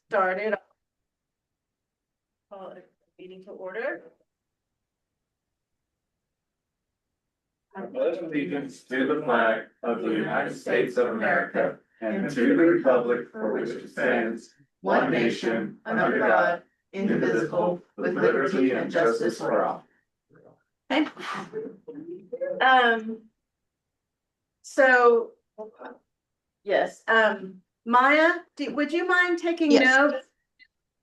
started. Call it a meeting to order. I pledge allegiance to the flag of the United States of America and to the republic for which it stands, one nation, under God, indivisible, with liberty and justice for all. Okay. So. Yes, Maya, would you mind taking Yes. notes?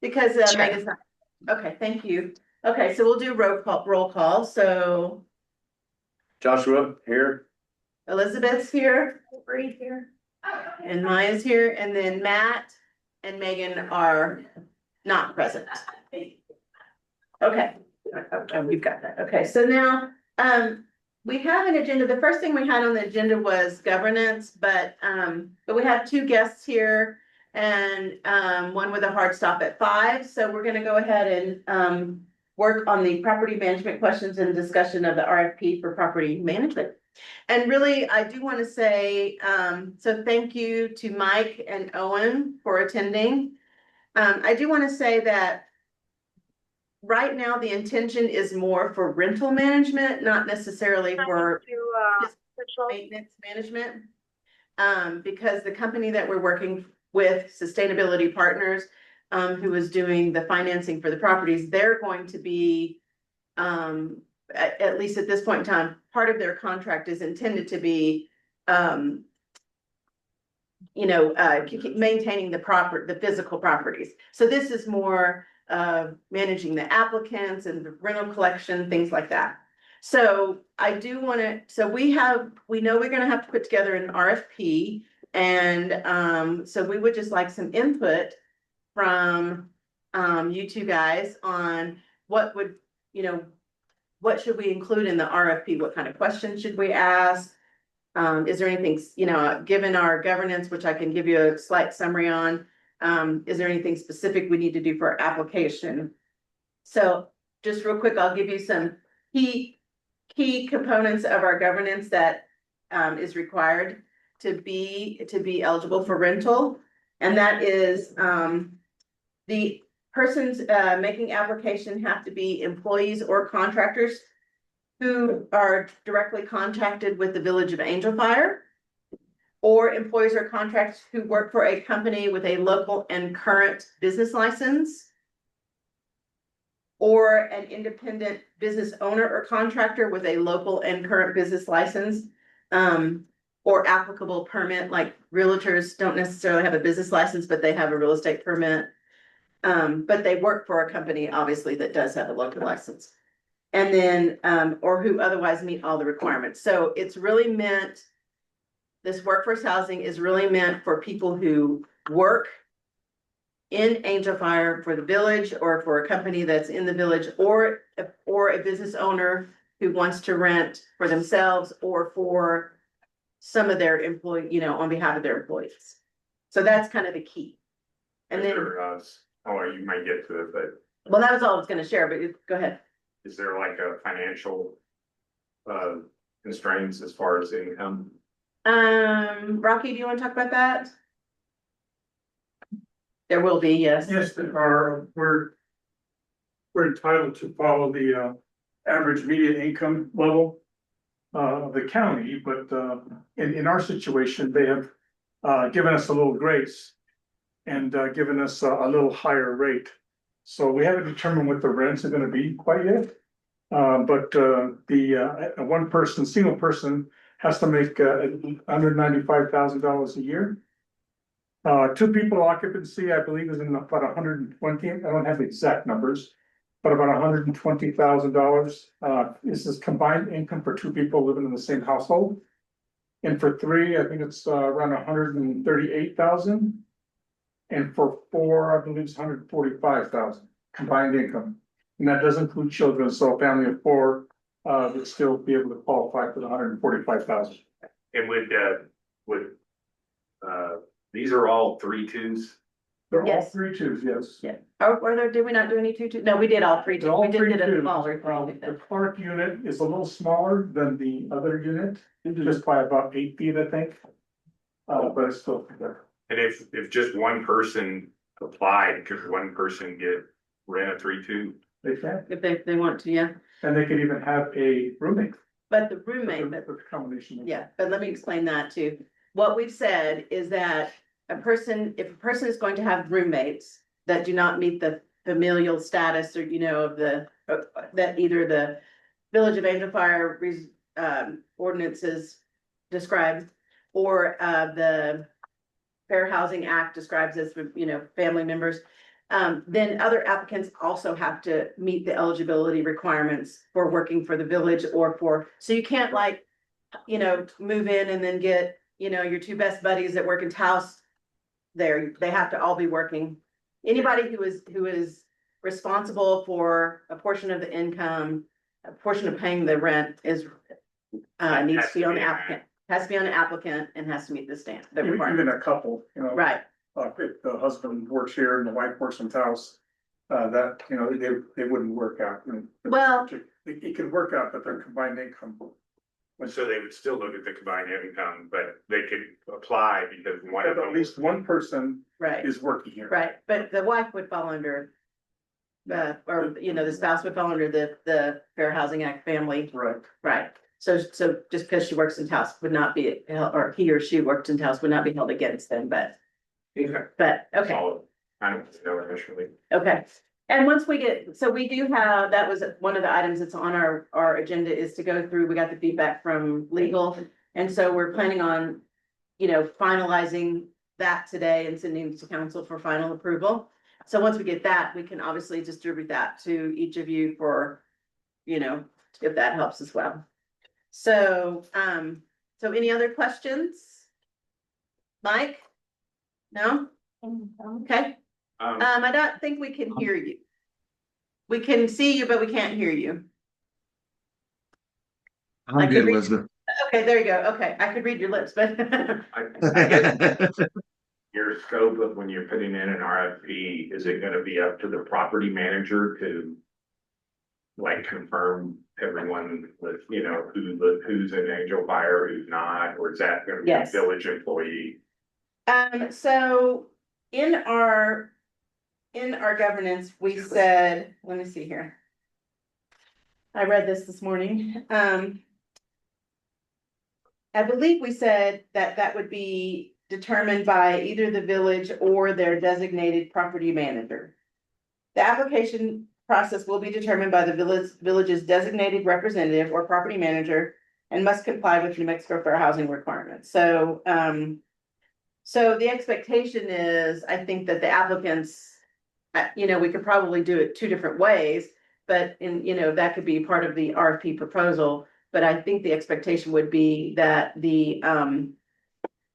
Because Sure. Megan's not, okay, thank you. Okay, so we'll do roll call, so Joshua, here. Elizabeth's here. Bree here. And Maya's here, and then Matt and Megan are not present. Okay, we've got that. Okay, so now, we have an agenda. The first thing we had on the agenda was governance, but we have two guests here and one with a hard stop at 5. So we're gonna go ahead and work on the property management questions and discussion of the RFP for property management. And really, I do want to say, so thank you to Mike and Owen for attending. I do want to say that right now, the intention is more for rental management, not necessarily for maintenance management. Because the company that we're working with, Sustainability Partners, who is doing the financing for the properties, they're going to be, at least at this point in time, part of their contract is intended to be, maintaining the physical properties. So this is more managing the applicants and the rental collection, things like that. So I do want to, so we know we're going to have to put together an RFP, and so we would just like some input from you two guys on what would, what should we include in the RFP? What kind of questions should we ask? Is there anything, given our governance, which I can give you a slight summary on, is there anything specific we need to do for our application? So just real quick, I'll give you some key components of our governance that is required to be eligible for rental. And that is the persons making application have to be employees or contractors who are directly contracted with the Village of Angel Fire, or employees or contractors who work for a company with a local and current business license, or an independent business owner or contractor with a local and current business license, or applicable permit. Like realtors don't necessarily have a business license, but they have a real estate permit. But they work for a company, obviously, that does have a local license. And then, or who otherwise meet all the requirements. So it's really meant, this workforce housing is really meant for people who work in Angel Fire for the village, or for a company that's in the village, or a business owner who wants to rent for themselves or for some of their employee, on behalf of their employees. So that's kind of the key. And then, You might get to it, but well, that was all I was gonna share, but go ahead. is there like a financial constraints as far as income? Rocky, do you want to talk about that? There will be, yes. Yes, we're entitled to follow the average median income level of the county, but in our situation, they have given us a little grace and given us a little higher rate. So we haven't determined what the rents are gonna be quite yet. But the single person has to make $195,000 a year. 2 people occupancy, I believe, is in about 120. I don't have the exact numbers, but about $120,000. This is combined income for 2 people living in the same household. And for 3, I think it's around 138,000. And for 4, I believe it's 145,000 combined income. And that doesn't include children, so a family of 4 would still be able to qualify for the 145,000. And would these are all 3-2s? They're all Yes. 3-2s, yes. Yeah. Or did we not do any 2-2? No, we did all 3-2. They're all We just did a 3-2s. smaller. The Clark unit is a little smaller than the other unit, just by about 8 feet, I think. But it's still there. And if just one person apply, could one person get rent a 3-2? They can, if they want to, yeah. and they could even have a roommate. But the roommate, With a combination. of- yeah, but let me explain that too. What we've said is that if a person is going to have roommates that do not meet the familial status or, of that either the Village of Angel Fire ordinances described, or the Fair Housing Act describes as, family members. Then other applicants also have to meet the eligibility requirements for working for the village so you can't move in and then get, your two best buddies that work in Taos there. They have to all be working. Anybody who is responsible for a portion of the income, a portion of paying the rent needs to be on the applicant, has to be on the applicant and has to meet the requirement. Even a couple, Right, if the husband works here and the wife works in Taos, they wouldn't work out. Well- It could work out, but their combined income. So they would still look at the combined income, but they could apply because one of At them. least one person right, is working here. right, but the wife would fall under the spouse would fall under the Fair Housing Act family. Right. Right, so just because she works in Taos would not be, or he or she worked in Taos would not be held against them, but, okay, Solid. I don't know initially. okay. And once we so we do have, that was one of the items that's on our agenda is to go through, we got the feedback from legal. And so we're planning on, finalizing that today and sending it to council for final approval. So once we get that, we can obviously distribute that to each of you for, if that helps as well. So, so any other questions? Mike? No? Okay, I don't think we can hear you. We can see you, but we can't hear you. I I'm could good, read- Elizabeth. Okay, there you go. Okay, I could read your lips, but I guess your scope of when you're putting in an RFP, is it gonna be up to the property manager to confirm everyone with, who's an Angel Fire, who's not, or is that gonna be a Yes. village employee? So in our governance, we said, let me see here. I read this morning. I believe we said that would be determined by either the village or their designated property manager. The application process will be determined by the village's designated representative or property manager and must comply with New Mexico Fair Housing requirements. So, so the expectation is, I think that the applicants, we could probably do it two different ways, but that could be part of the RFP proposal. But I think the expectation would be that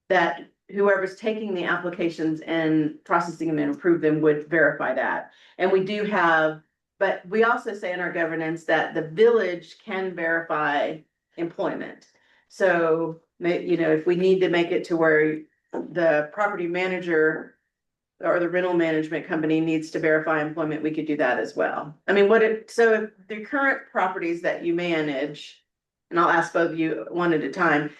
that whoever's taking the applications and processing them and approve them would verify that. And we do have, but we also say in our governance that the village can verify employment. So, if we need to make it to where the property manager or the rental management company needs to verify employment, we could do that as well. I mean, so if the current properties that you manage, and I'll ask both of you one at a time,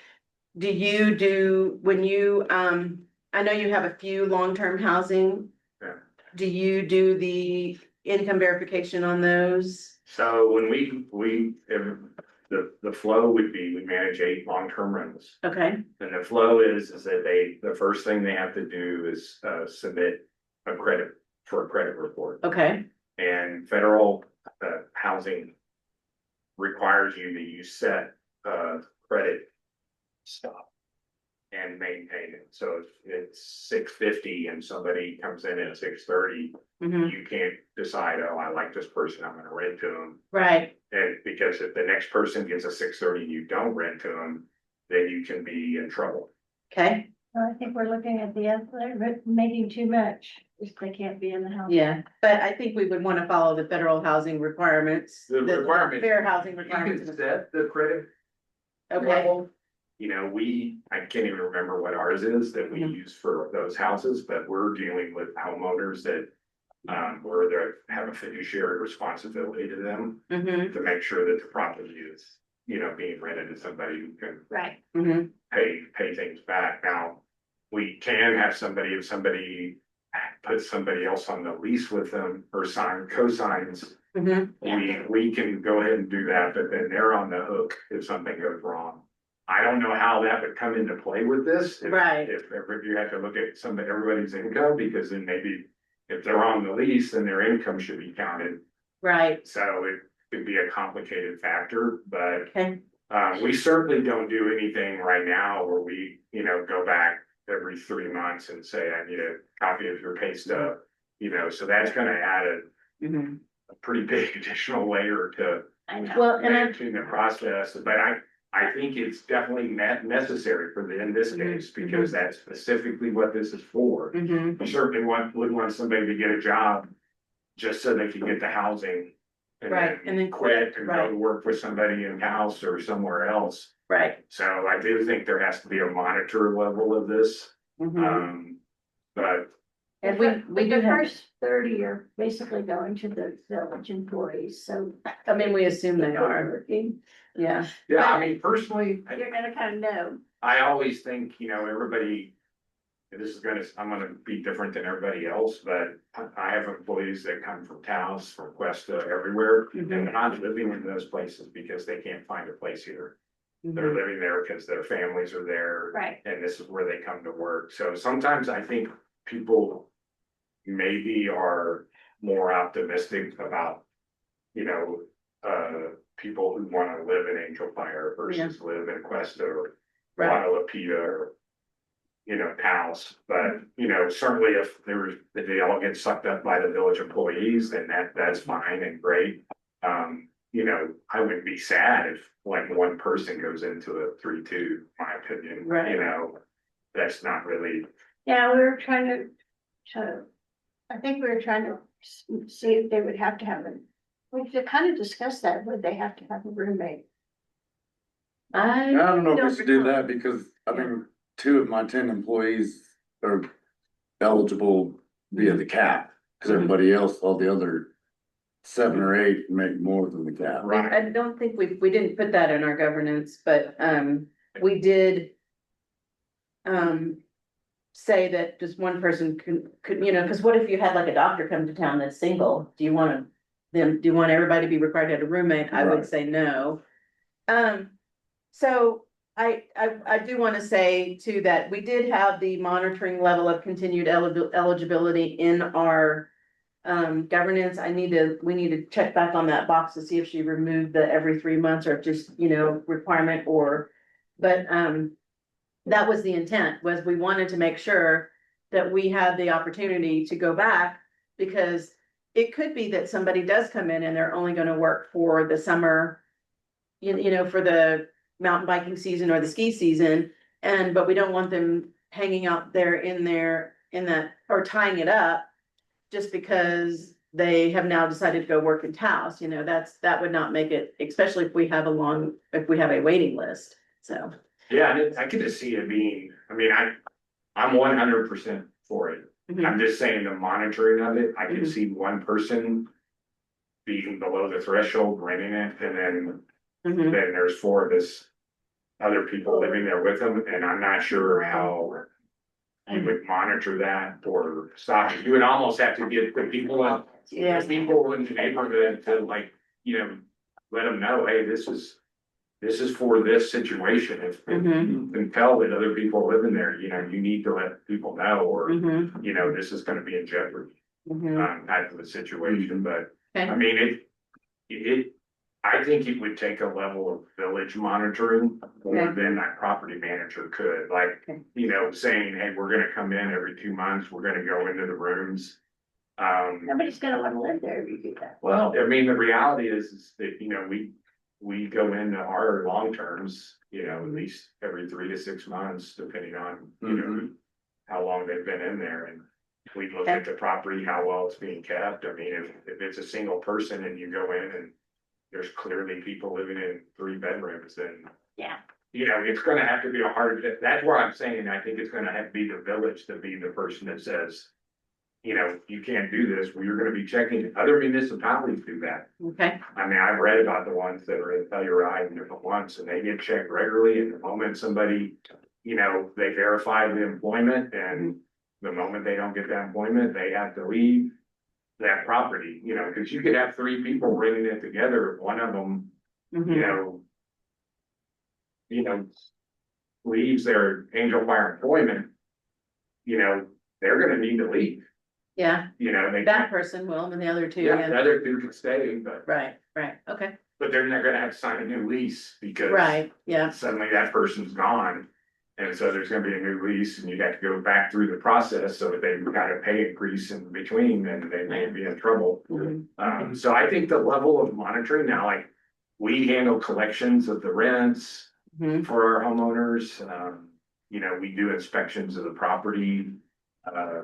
when you, I know you have a few long-term housing. Yeah. Do you do the income verification on those? So when the flow would be, we manage 8 long-term rentals. Okay, And the flow is that the first thing they have to do is submit a credit report. okay, And federal housing requires you to use set credit stop and maintain it. So if it's 650 and somebody comes in at 630, mhm, you can't decide, oh, I like this person, I'm gonna rent to them. right, And because if the next person gets a 630 and you don't rent to them, then you can be in trouble. okay, I think we're looking at the other, making too much, if they can't be in the house. yeah, but I think we would wanna follow the federal housing requirements. The requirements. Fair housing You requirements. can set the credit Okay, level. I can't even remember what ours is that we Mhm. use for those houses, but we're dealing with homeowners that. Where they have a fiduciary responsibility to them mhm, to make sure that the property is, being rented to somebody who can Right, mhm, pay things back. Now, we can have if somebody put somebody else on the lease with them or sign cosigns, Mhm. we can go ahead and do that, but then they're on the hook if something goes wrong. I don't know how that would come into play with this. Right. If you have to look at everybody's income, because then maybe if they're on the lease, then their income should be counted. Right, So it could be a complicated factor, but okay, we certainly don't do anything right now where we, go back every 3 months and say, I need a copy of your pay stub. So that's gonna add mhm. a pretty big additional layer to I know. Well, and I, managing the process, but I think it's definitely necessary in this Mhm, case, because that's specifically what this is for. mhm, You certainly wouldn't want somebody to get a job just so they can get the housing. Right, and then Quit and go right. to work with somebody in house or somewhere else. right. So I do think there has to be a monitor level of this, Mhm. but And But we do the have, first 30 are basically going to the village employees, so. I mean, we assume they are, Working. yeah, yeah, I mean, personally, You're gonna kind of know. I always think, everybody. I'm gonna be different than everybody else, but I have employees that come from Taos, from Cuesta, everywhere. And they're not living in those places because they can't find a place here. They're Mhm. living there because their families are there. Right. And this is where they come to work. So sometimes I think people maybe are more optimistic about, people who wanna live in Angel Fire versus live in Cuesta or Right, Guadalupita or Taos, but, certainly if they all get sucked up by the village employees, then that's fine and great. I would be sad if like one person goes into a 3-2, my opinion, Right. that's not really, Yeah, we were trying to, I think we were trying to see if they would have to have we could kind of discuss that, would they have to have a roommate? I I don't know if we should do recall. that because, I mean, 2 of my 10 employees are eligible via the cap. Cause everybody else, all the other 7 or 8 make more than the cap. Right. I don't think we didn't put that in our governance, but, we did. Say that just one person could, cause what if you had like a doctor come to town that's single, do you want everybody to be required to have a roommate? I would Right. say no. So I do wanna say too, that we did have the monitoring level of continued eligibility in our. Governance, we need to check back on that box to see if she removed the every 3 months or just, requirement but, that was the intent, was we wanted to make sure that we had the opportunity to go back. Because it could be that somebody does come in and they're only gonna work for the summer. For the mountain biking season or the ski season, but we don't want them hanging out there in that, or tying it up. Just because they have now decided to go work in Taos, that would not make it, especially if we have a waiting list, so. yeah, and I could just see it being, I'm 100% for it. Mhm. I'm just saying the monitoring of it, I can Mhm. see one person being below the threshold, renting it, and then Mhm. there's 4 of us other people living there with them, and I'm not sure how you would monitor that or stop it. You would almost have to get the people in, Yeah. the people in the neighborhood to like, let them know, hey, this is for this situation. If Mhm. you can tell that other people live in there, you need to let people know, or, Mhm. this is gonna be in jeopardy, Mhm. type of a situation, but, I Okay. mean, I think it would take a level of village monitoring more Okay. than that property manager could, like, Okay. saying, hey, we're gonna come in every 2 months, we're gonna go into the rooms. Nobody's gonna want to live there if you do that. Well, I mean, the reality is that, we go into our long terms, at least every 3 to 6 months, depending on, how long they've been in there, and we look at the property, how well it's being kept. I mean, if it's a single person and you go in and there's clearly people living in 3 bedrooms, then, Yeah. it's gonna have to be that's where I'm saying, I think it's gonna have to be the village to be the person that says, you can't do this, well, you're gonna be checking, other municipalities do that. Okay, I mean, I've read about the ones that are in Telluride and different ones, and they get checked regularly, and the moment somebody, they verify the employment and, the moment they don't get that employment, they have to leave that property, you know, because you could have three people renting it together, if one of them, Mhm. you know, leaves their Angel Fire employment, you know, they're gonna need to leave, Yeah, you know, they. that person will, and the other two, Yeah, the yeah, other two can stay, but, right, okay, but they're not gonna have to sign a new lease because. right, yeah, Suddenly that person's gone. And so there's gonna be a new lease and you got to go back through the process, so if they've got a pay increase in between, then they may be in trouble. mhm, So I think the level of monitoring now, like, we handle collections of the rents mhm, for our homeowners. You know, we do inspections of the property. Uh,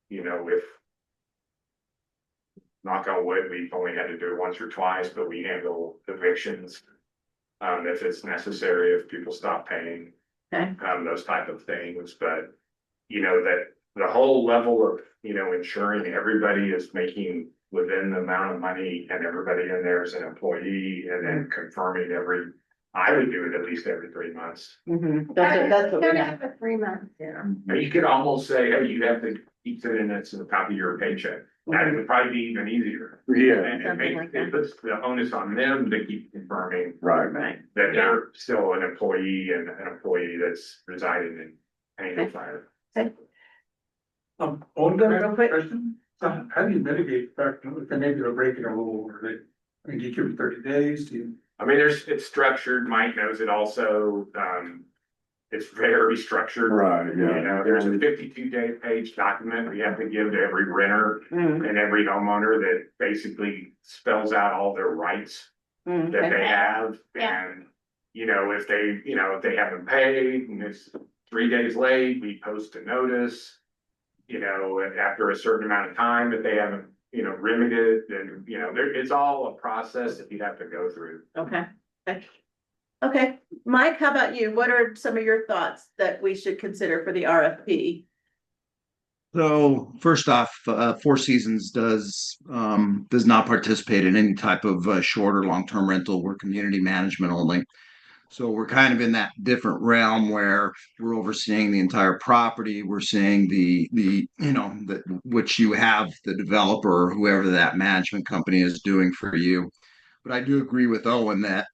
you know, if knock on wood, we've only had to do it once or twice, but we handle evictions. If it's necessary, if people stop paying, okay, those type of things, but. You know, that the whole level of, you know, ensuring everybody is making within the amount of money and everybody in there is an employee and then confirming I would do it at least every 3 months. mhm, that's what we have, For 3 months. yeah. Now, you could almost say, hey, you have to keep it in it's the top of your paycheck. That would probably be even easier. Yeah, And it Something like it puts the onus on them to keep confirming right. Right, that they're still an employee and an employee that's residing in Angel Okay. Fire. One Real quick. question, how do you mitigate the fact that maybe they're breaking a rule or they, I mean, do you give them 30 days, do you? I mean, it's structured, Mike knows it also, it's very structured. Right, You yeah. know, there's a 52-page document we have to give to every renter mm, and every homeowner that basically spells out all their rights mm, that okay, they have. Yeah. And, you know, if they haven't paid and it's 3 days late, we post a notice. You know, and after a certain amount of time, if they haven't, you know, remedied, then, you know, it's all a process that you have to go through. okay. Okay, Mike, how about you? What are some of your thoughts that we should consider for the RFP? So first off, Four Seasons does not participate in any type of short or long-term rental. We're community management only. So we're kind of in that different realm where we're overseeing the entire property. We're seeing the which you have the developer or whoever that management company is doing for you. But I do agree with Owen that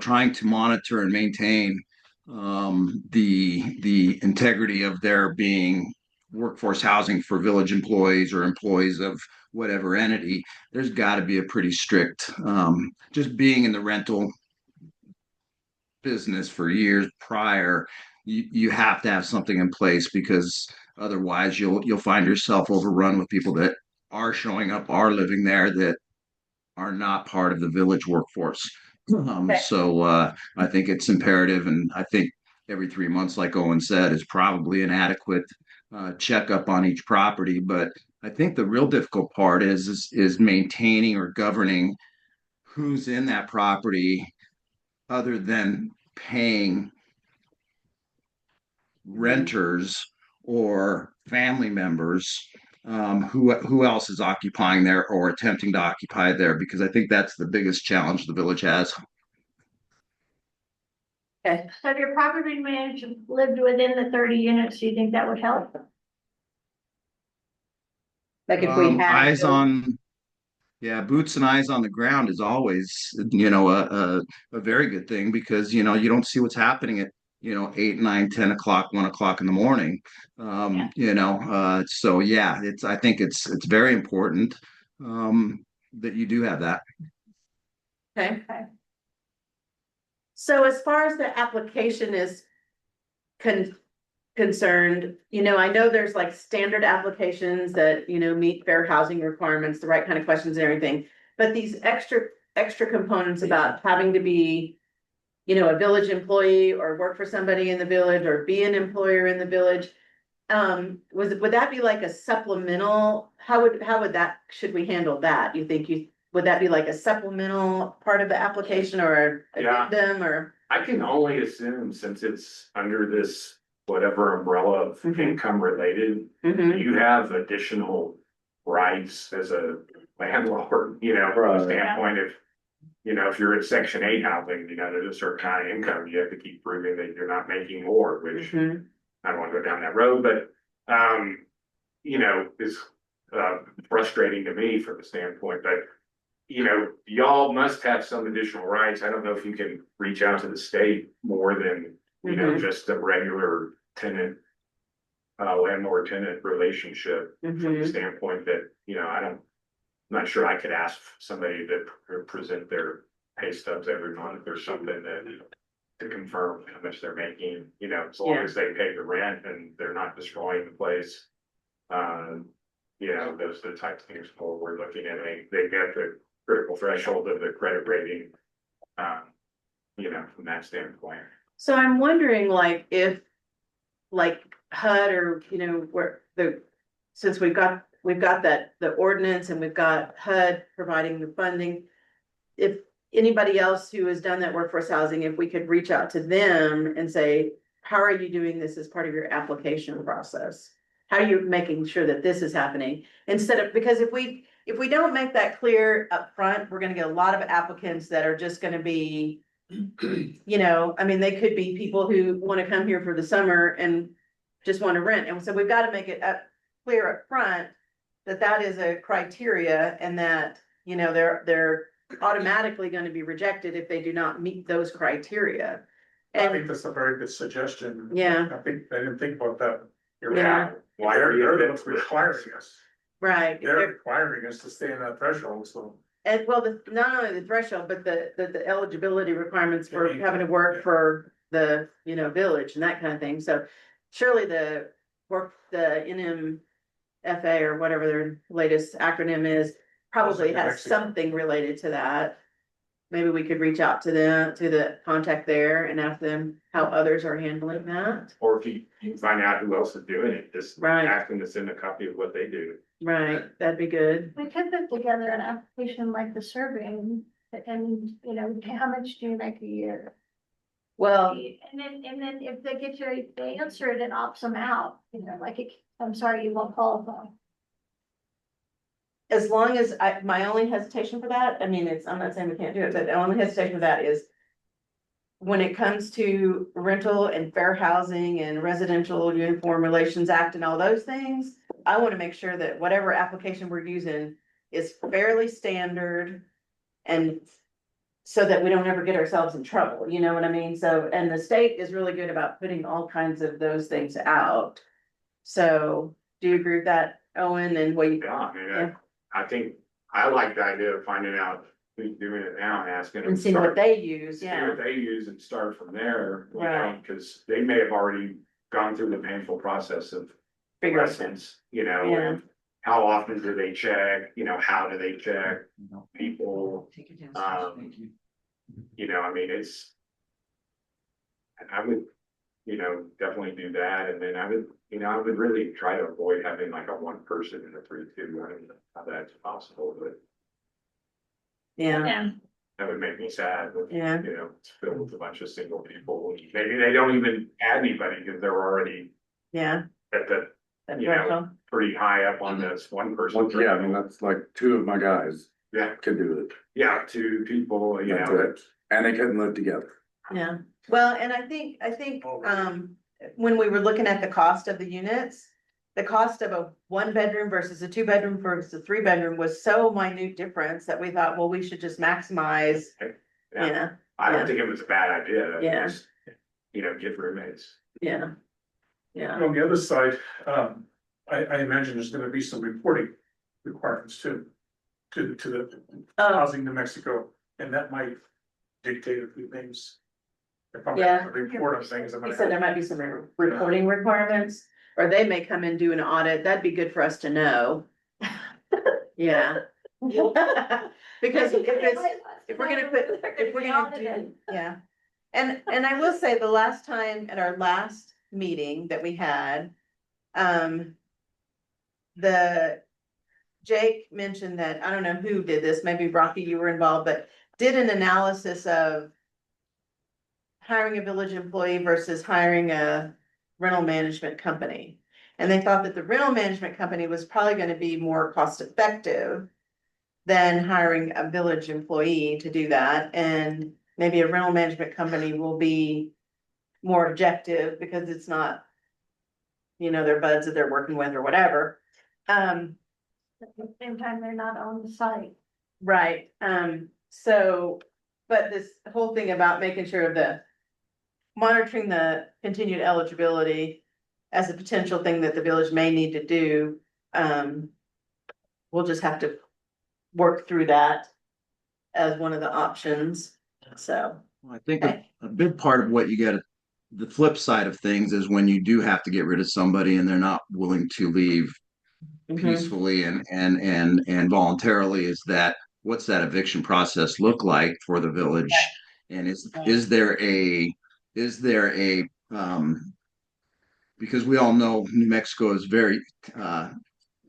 trying to monitor and maintain the integrity of there being workforce housing for village employees or employees of whatever entity, there's got to be a pretty strict just being in the rental business for years prior, you have to have something in place because otherwise you'll find yourself overrun with people that are showing up, are living there, that are not part of the village workforce. Okay. So I think it's imperative, and I think every 3 months, like Owen said, is probably an adequate checkup on each property. But I think the real difficult part is maintaining or governing who's in that property, other than paying renters or family members. Who else is occupying there or attempting to occupy there? Because I think that's the biggest challenge the village has. Okay, So if your property manager lived within the 30 units, do you think that would help? like if we had. Eyes on, yeah, boots and eyes on the ground is always, a very good thing because, you don't see what's happening at, 8, 9, 10 o'clock, 1 o'clock in the morning. So yeah, I think it's very important, that you do have that. Okay. So as far as the application is concerned, I know there's like standard applications that, meet fair housing requirements, the right kind of questions and everything. But these extra components about having to be, a village employee or work for somebody in the village or be an employer in the village. Would that be like a supplemental? How would that, should we handle that? Would that be like a supplemental part of the application or Yeah. addendum or? I can only assume since it's under this whatever umbrella of Mhm. income related, Mhm. you have additional rights as a landlord, from Right. a standpoint of, if you're in Section 8 housing, there's a certain kind of income, you have to keep proving that you're not making more, which Mhm. I don't want to go down that road, but you know, is frustrating to me from the standpoint, but you know, y'all must have some additional rights. I don't know if you can reach out to the state more than, you know, Mhm. just a regular tenant, landlord tenant relationship from the Mhm. standpoint that, you know, I'm not sure I could ask somebody to present their pay stubs every month or something that to confirm how much they're making, you know, as long Yeah. as they pay the rent and they're not destroying the place. You know, those are the types of things we're looking at. They get the critical threshold of the credit rating. You know, from that standpoint. So I'm wondering like if, like HUD or, you know, where since we've got that, the ordinance and we've got HUD providing the funding. If anybody else who has done that workforce housing, if we could reach out to them and say, how are you doing this as part of your application process? How are you making sure that this is happening? Instead of, because if we don't make that clear up front, we're gonna get a lot of applicants that are just gonna be, you know, I mean, they could be people who wanna come here for the summer and just wanna rent. And so we've gotta make it clear up front that that is a criteria and that, you know, they're automatically gonna be rejected if they do not meet those criteria. I think And, that's a very good suggestion. Yeah. I didn't think about that. You're Yeah. right. Why They're are you? the ones requiring us. right, They're requiring us to stay in that threshold, so. and well, not only the threshold, but the eligibility requirements for Yeah. having to work for the, you know, village and that kind of thing, so. Surely the NMFA or whatever their latest acronym is, probably New has Mexico. something related to that. Maybe we could reach out to them, to the contact there and ask them how others are handling that. Or if you can find out who else is doing it, just Right. ask them to send a copy of what they do. Right, that'd be good. We could put together an application like the surveying, and, you know, how much do you make a year? Well, And then if they get you, they answer it, it opts them out, you know, like, I'm sorry, you won't qualify. as long as my only hesitation for that, I mean, I'm not saying we can't do it, but the only hesitation for that is. When it comes to rental and fair housing and residential uniform relations act and all those things. I wanna make sure that whatever application we're using is fairly standard. And so that we don't ever get ourselves in trouble, you know what I mean? So, and the state is really good about putting all kinds of those things out. So, do you agree with that, Owen, and what you? Yeah, I mean, Yeah. I think, I like the idea of finding out who's doing it now and asking them. And to see what start- they use, see yeah, what they use and start from there, you know, Right. because they may have already gone through the painful process of figure out, lessons, you know, Yeah. and how often do they check, you know, how do they check people? You know, I mean, I would, you know, definitely do that, and then I would really try to avoid having like a one person in a 3-2, I don't know how that's possible, but yeah, that would make me sad, but, yeah, you know, it's filled with a bunch of single people, maybe they don't even add anybody, because they're already yeah. at the That You know. threshold. pretty high up on this one person. Well, yeah, I mean, that's like two of my guys Yeah, could do it. yeah, two people, you That's know, it. And they couldn't live together. Yeah, well, and I think, when we were looking at the cost of the units. The cost of a 1 bedroom versus a 2 bedroom versus a 3 bedroom was so minute difference that we thought, well, we should just maximize. Yeah. Yeah, I Yeah. don't think it was a bad idea. Yeah. Just, you know, get roommates. yeah. Yeah, On the other side, I imagine there's gonna be some reporting requirements too. To the oh, housing New Mexico, and that might dictate a few things. If I'm Yeah. gonna report on things, I'm he gonna. said there might be some reporting requirements, or they may come and do an audit, that'd be good for us to know. Yeah. Because if we're gonna do, yeah. And I will say, the last time, at our last meeting that we had, Jake mentioned that, I don't know who did this, maybe Rocky, you were involved, but did an analysis of hiring a village employee versus hiring a rental management company. And they thought that the rental management company was probably gonna be more cost effective than hiring a village employee to do that, and maybe a rental management company will be more objective because it's not you know, their buds that they're working with or whatever. At the same time, they're not on the site. Right, so, but this whole thing about making sure of monitoring the continued eligibility as a potential thing that the village may need to do, we'll just have to work through that as one of the options, so. I think a big part of what you get, the flip side of things is when you do have to get rid of somebody and they're not willing to leave Mhm. peacefully and voluntarily, is that what's that eviction process look like for the village? And is there a because we all know New Mexico is very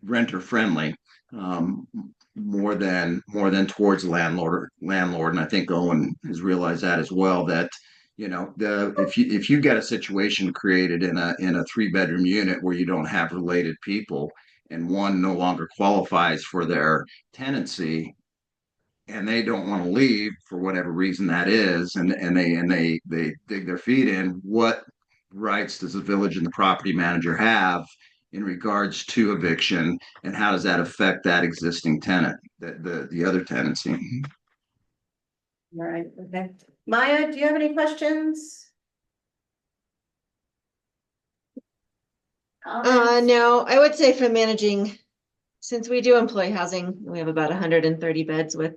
renter friendly, um, more than towards landlord, and I think Owen has realized that as well, that you know, if you get a situation created in a 3-bedroom unit where you don't have related people and one no longer qualifies for their tenancy and they don't want to leave for whatever reason that is, and they dig their feet in, what rights does the village and the property manager have in regards to eviction, and how does that affect that existing tenant, the other tenancy? Right, okay. Maya, do you have any questions? No, I would say for managing, since we do employee housing, we have about 130 beds with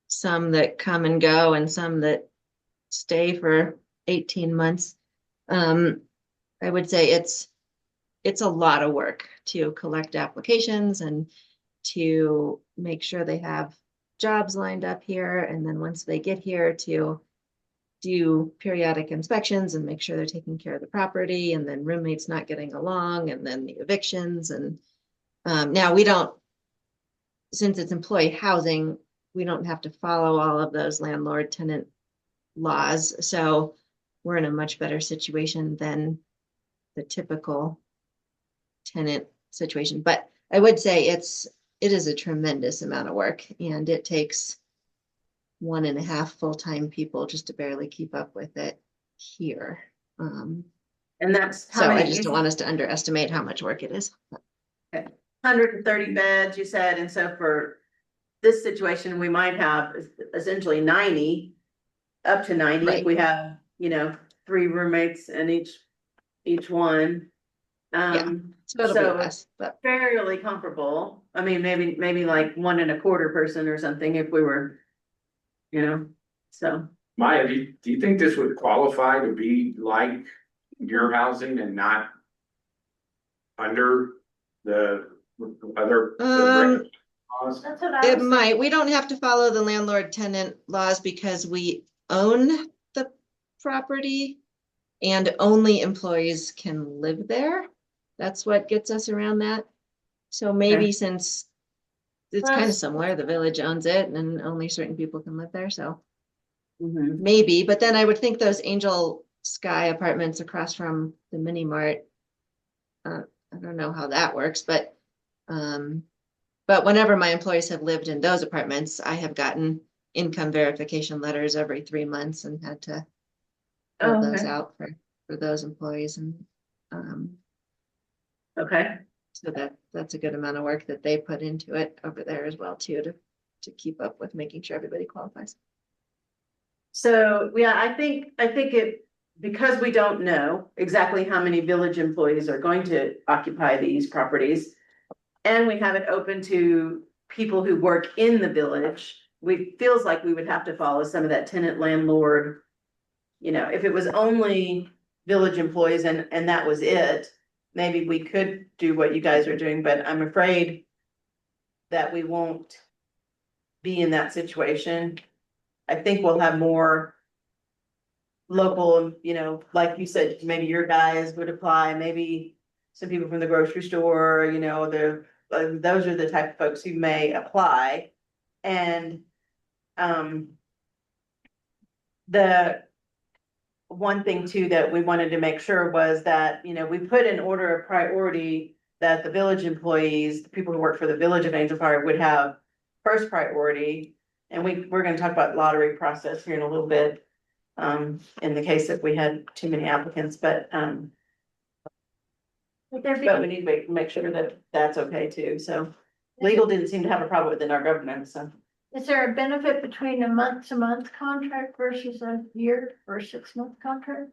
some that come and go and some that stay for 18 months. I would say it's a lot of work to collect applications and to make sure they have jobs lined up here. And then once they get here, to do periodic inspections and make sure they're taking care of the property, and then roommates not getting along, and then the evictions. And now we don't, since it's employee housing, we don't have to follow all of those landlord tenant laws. So we're in a much better situation than the typical tenant situation. But I would say it is a tremendous amount of work, and it takes 1.5 full-time people just to barely keep up with it here. And that's So how I many, just don't want us to underestimate how much work it is. 130 beds, you said, and so for this situation, we might have essentially 90, up to 90, if Right. we have, you know, 3 roommates in each one. So it'll be less, but fairly comfortable. I mean, maybe like 1.25 person or something if we were, you know, so. Maya, do you think this would qualify to be like your housing and not under the other? Laws? That's what I it was might. We don't have to follow the landlord tenant laws because we own the property and only employees can live there. That's what gets us around that. So maybe Okay. since it's kind of similar, the village owns it and only certain people can live there, so Mhm. maybe. But then I would think those Angel Sky apartments across from the mini mart, I don't know how that works, but whenever my employees have lived in those apartments, I have gotten income verification letters every 3 months and had to fill Oh, those okay. out for those employees. And Okay, so that's a good amount of work that they put into it over there as well too, to keep up with making sure everybody qualifies. so, yeah, I think because we don't know exactly how many village employees are going to occupy these properties, and we have it open to people who work in the village, feels like we would have to follow some of that tenant landlord. You know, if it was only village employees and that was it, maybe we could do what you guys are doing, but I'm afraid that we won't be in that situation. I think we'll have more local, you know, like you said, maybe your guys would apply, maybe some people from the grocery store, you know, those are the type of folks who may apply. And the one thing too that we wanted to make sure was that, you know, we put in order of priority that the village employees, the people who work for the village of Angel Fire would have first priority. And we're gonna talk about lottery process here in a little bit, in the case that we had too many applicants, but Would there but we be, need to make sure that that's okay too, so. Legal didn't seem to have a problem within our governance, so. is there a benefit between a month-to-month contract versus a year or 6-month contract?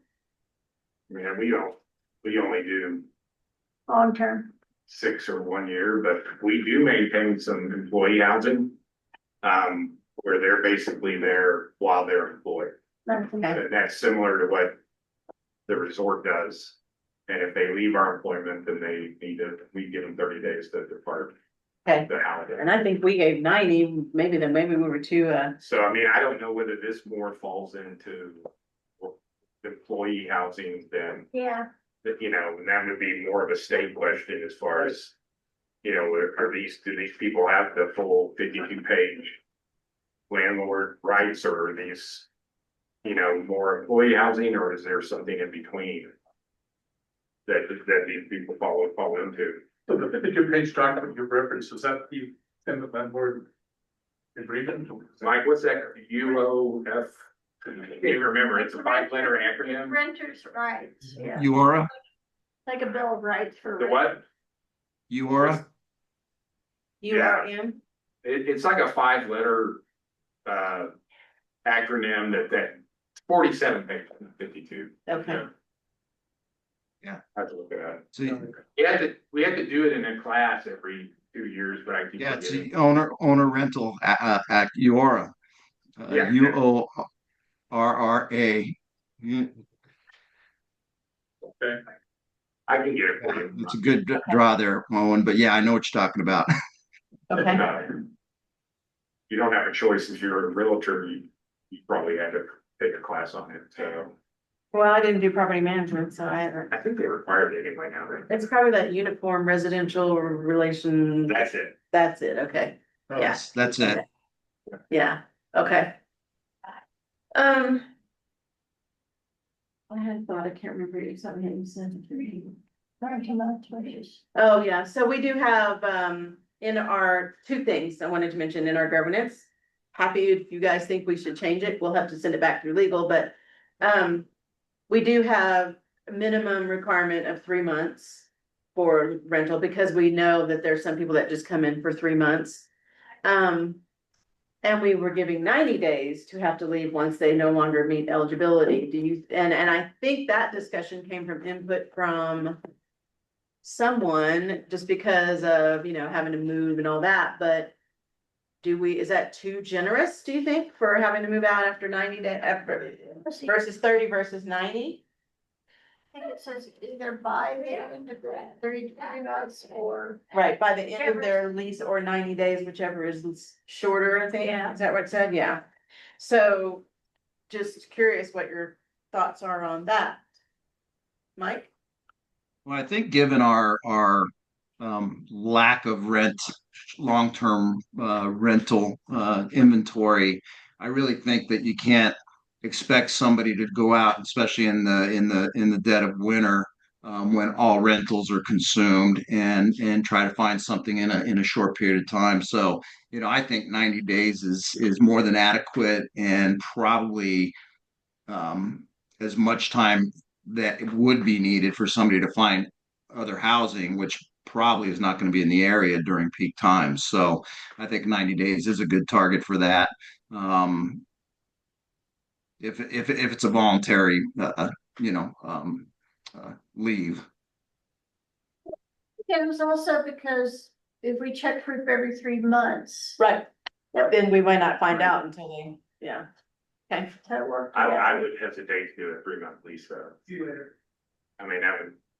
I mean, we only do Long-term, 6 or 1 year, but we do maintain some employee housing. Where they're basically there while they're employed. nothing. And that's similar to what the resort does. And if they leave our employment, then we give them 30 days to depart Okay, the holiday. and I think we gave 90, maybe we were too, So I mean, I don't know whether this more falls into employee housing than, Yeah, you know, and that would be more of a state question as far as, you know, do these people have the full 52-page landlord rights, or are these, you know, more employee housing, or is there something in between that these people fall into? So the 52-page document you referenced, is that the landlord agreement? Mike, what's that? UOF? I can't even remember. It's a 5-letter acronym. renters' rights, yeah, URA, like a bill of rights for. The what? URA, URM. It's like a 5-letter acronym that 47 pages, 52. Okay, Yeah. I have to look it up. so, We had to do it in a class every 2 years, but I keep yeah, it's forgetting. the owner rental act, URA. Yeah. UORRA. Okay. I can get it for you. It's a good draw there, Owen, but yeah, I know what you're talking about. okay, You don't have a choice. If you're a realtor, you probably had to take a class on it, so. well, I didn't do property management, so I think they require it anyway now. it's probably that uniform residential relation, That's it. that's it, okay, yeah. That's it. Yeah, okay. I had thought, I can't remember exactly what you said. Month versus. Oh, yeah, so we do have, in our, 2 things I wanted to mention in our governance. Happy if you guys think we should change it, we'll have to send it back through legal, but, we do have a minimum requirement of 3 months for rental, because we know that there's some people that just come in for 3 months. And we were giving 90 days to have to leave once they no longer meet eligibility. And I think that discussion came from input from someone, just because of, you know, having to move and all that, but is that too generous, do you think, for having to move out after 90 days, versus 30 versus 90? I think it says either by the end of the 30 months or. Right, by the end of their lease or 90 days, whichever is shorter, I think. Yeah. Is that what it said? Yeah. So just curious what your thoughts are on that. Mike? Well, I think given our lack of long-term rental inventory, I really think that you can't expect somebody to go out, especially in the dead of winter, when all rentals are consumed, and try to find something in a short period of time. So, you know, I think 90 days is more than adequate, and probably as much time that it would be needed for somebody to find other housing, which probably is not going to be in the area during peak times. So I think 90 days is a good target for that. If it's a voluntary, leave. It was also because if we check proof every 3 months. Right. Then we might not find out until yeah. Okay. To work. I would hesitate to do a 3-month lease though.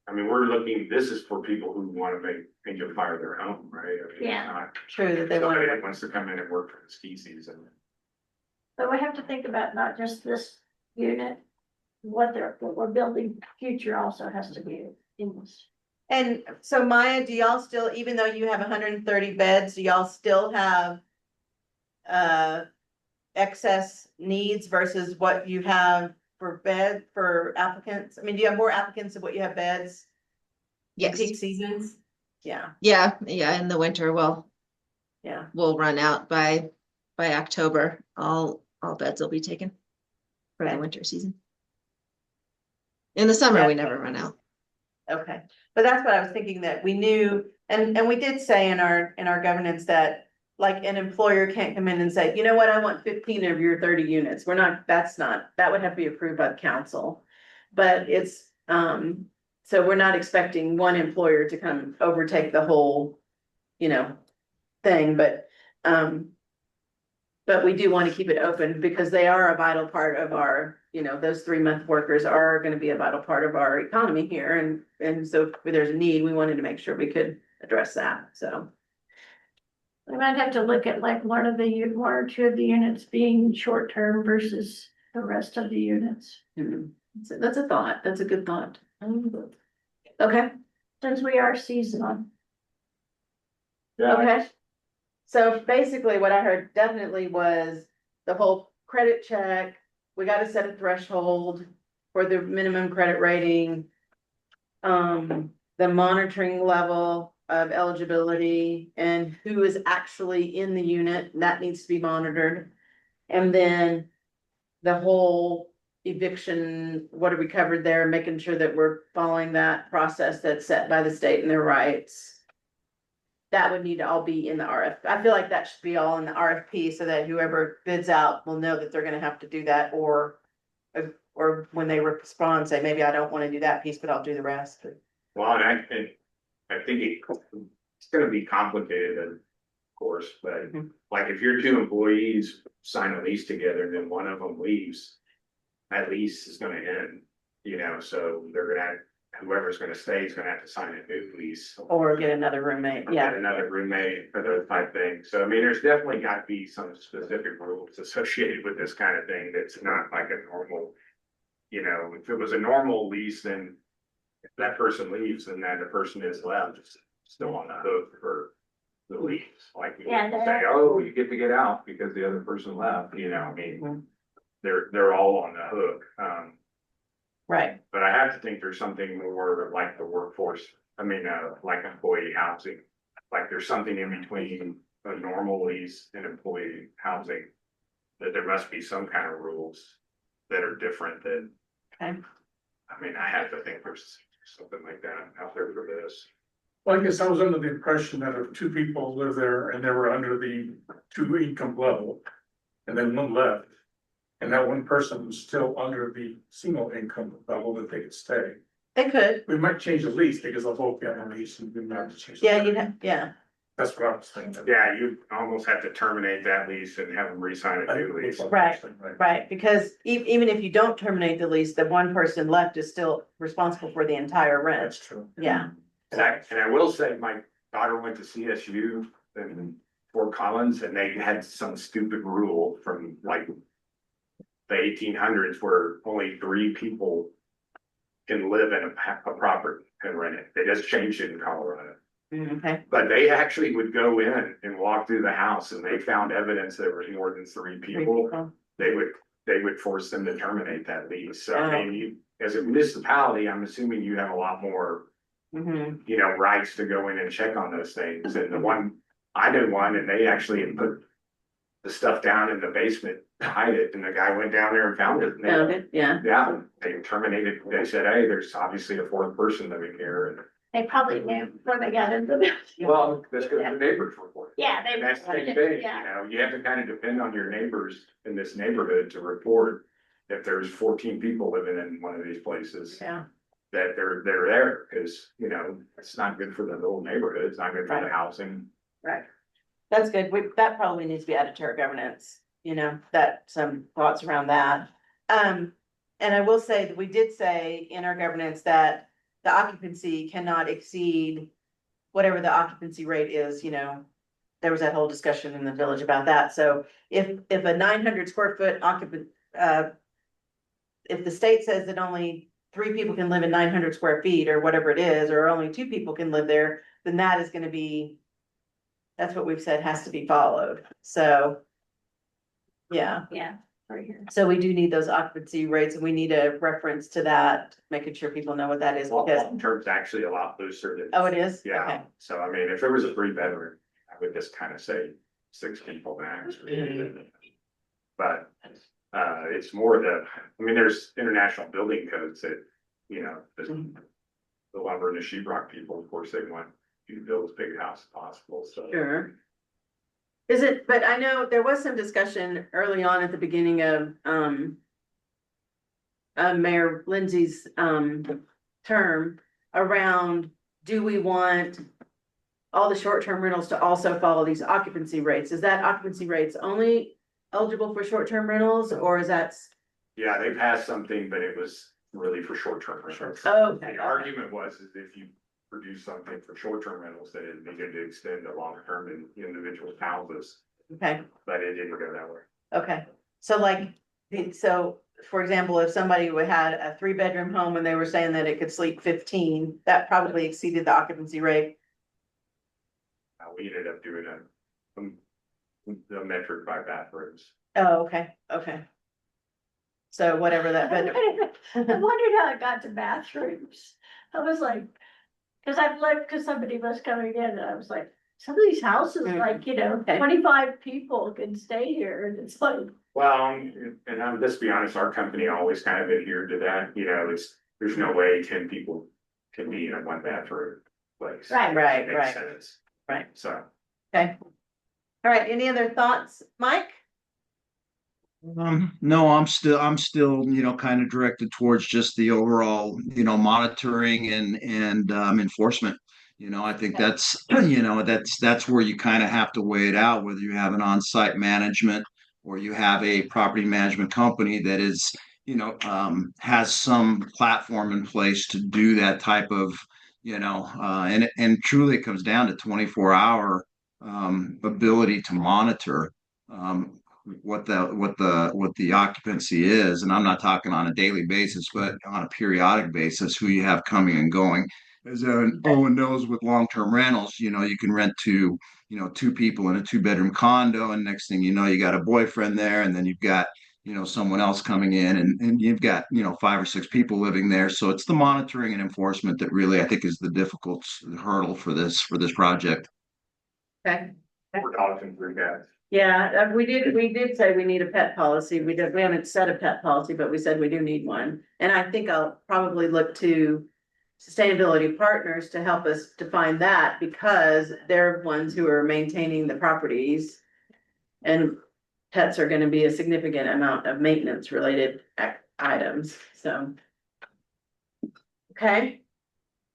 I mean, we're looking, this is for people who want to make a fire their home, right? I mean, it's Yeah. not True that they want somebody to. that wants to come in and work for the ski season. But we have to think about not just this unit, what we're building, future also has to be in this. And so Maya, do y'all still, even though you have 130 beds, do y'all still have excess needs versus what you have for applicants? I mean, do you have more applicants than what you have beds? in Yes. Peak seasons? Yeah, Yeah, in the winter, yeah. we'll run out by October. All beds will be taken for the Okay. winter season. In the summer, Yeah. we never run out. Okay, but that's what I was thinking, that we knew, and we did say in our governance that. Like an employer can't come in and say, you know what, I want 15 of your 30 units. That would have to be approved by the council. But it's, so we're not expecting one employer to come overtake the whole, thing, but. But we do want to keep it open because they are a vital part of our, those 3-month workers are gonna be a vital part of our economy here, and so if there's a need, we wanted to make sure we could address that, so. We might have to look at like one or two of the units being short-term versus the rest of the units. So that's a thought, that's a good thought. Okay, Since we are seasonal. okay. So basically what I heard definitely was the whole credit check, we gotta set a threshold for the minimum credit rating. The monitoring level of eligibility and who is actually in the unit, that needs to be monitored. And then the whole eviction, what have we covered there, making sure that we're following that process that's set by the state and their rights. That would need to all be in the RFP. I feel like that should be all in the RFP so that whoever bids out will know that they're gonna have to do that, or when they respond, say, maybe I don't wanna do that piece, but I'll do the rest. Well, and I think it's gonna be complicated, of course, but like if your 2 employees sign a lease together and then one of them leaves, that lease is gonna end, so whoever's gonna stay is gonna have to sign a new lease. Or get another roommate, Get yeah. another roommate for those type things. So I mean, there's definitely got to be some specific rules associated with this kind of thing. That's not like a normal, if it was a normal lease, then if that person leaves, then that the person is left still on the hook for the lease. Like you Yeah, say, oh, you get to get out because the other person left, I mean, they're all on the hook. Right, But I have to think there's something more like the workforce, like employee housing. Like there's something in between a normal lease and employee housing. That there must be some kind of rules that are different than. okay, I have to think there's something like that out there for this. Well, I guess I was under the impression that if 2 people live there and they were under the 2 income level. And then one left. And that one person was still under the single income level, that they could stay. they could, We might change the lease because they'll both be on the lease and we might have to change. yeah, That's what I was thinking. Yeah, you almost have to terminate that lease and have them re-sign a new lease. right, because even if you don't terminate the lease, the one person left is still responsible for the entire rent, That's true. yeah. And I will say, my daughter went to CSU in Fort Collins and they had some stupid rule from like. The 1800s where only 3 people can live in a property and rent it. They just changed it in Colorado. Okay, But they actually would go in and walk through the house and they found evidence there was more than 3 people. They would force them to terminate that lease. So I mean, as a municipality, I'm assuming you have a lot more, rights to go in and check on those things. And I did one and they actually had put the stuff down in the basement to hide it, and the guy went down there and found it. Found it, yeah. Yeah, they terminated, they said, hey, there's obviously a 4th person living here, and. They probably knew before they got into this. Well, that's because the neighbors report. Yeah, And that's the same thing, you have to kind of depend on your neighbors in this neighborhood to report. If there's 14 people living in one of these places. Yeah. That they're there, because, it's not good for the whole neighborhood, it's not good for the housing. Right, that's good, that probably needs to be added to our governance, that some thoughts around that. And I will say that we did say in our governance that the occupancy cannot exceed whatever the occupancy rate is, there was that whole discussion in the village about that, so if a 900 square foot occupant, if the state says that only 3 people can live in 900 square feet or whatever it is, or only 2 people can live there, then that is gonna be, that's what we've said has to be followed, so. Yeah, Yeah, right here. so we do need those occupancy rates and we need a reference to that, making sure people know what that is, Well, because, long term's actually a lot looser than. oh, it is? Yeah, Okay. so I mean, if it was a 3-bedroom, I would just kind of say 6 people max. But, it's more there's international building codes that, just the lumber and the sheetrock people, of course, they want you to build as big a house as possible, so. Sure. Is it, but I know there was some discussion early on at the beginning of, Mayor Lindsay's, term around, do we want all the short-term rentals to also follow these occupancy rates? Is that occupancy rates only eligible for short-term rentals, or is that? Yeah, they passed something, but it was really for short-term rentals. Oh, okay. The argument was is if you produce something for short-term rentals, that it needed to extend to long-term in individual houses, Okay, but it didn't go that way. okay. So like, so for example, if somebody had a 3-bedroom home and they were saying that it could sleep 15, that probably exceeded the occupancy rate. We ended up doing a metric by bathrooms. Oh, okay, okay. So whatever that, I but wondered how it got to bathrooms. I was like, cause I've looked, cause somebody was coming in and I was like, some of these houses, like, you know, Okay. 25 people can stay here and it's like. Well, and let's be honest, our company always kind of adhered to that, you know, there's no way 10 people can be in a 1-bathroom place. Right, right, It makes right, sense. right. So. Okay. All right, any other thoughts, Mike? No, I'm still, kind of directed towards just the overall, monitoring and enforcement. I think Okay. that's, that's where you kind of have to weigh it out, whether you have an on-site management or you have a property management company that is, has some platform in place to do that type of, and truly it comes down to 24-hour ability to monitor. What the occupancy is, and I'm not talking on a daily basis, but on a periodic basis, who you have coming and going. As Owen knows, with long-term rentals, you can rent to 2 people in a 2-bedroom condo, and next thing you know, you got a boyfriend there, and then you've got someone else coming in, and you've got 5 or 6 people living there. So it's the monitoring and enforcement that really I think is the difficult hurdle for this project. Okay. 4 dogs and 3 cats. Yeah, we did say we need a pet policy. We haven't set a pet policy, but we said we do need one. And I think I'll probably look to Sustainability Partners to help us define that, because they're ones who are maintaining the properties. And pets are gonna be a significant amount of maintenance related items, so. Okay.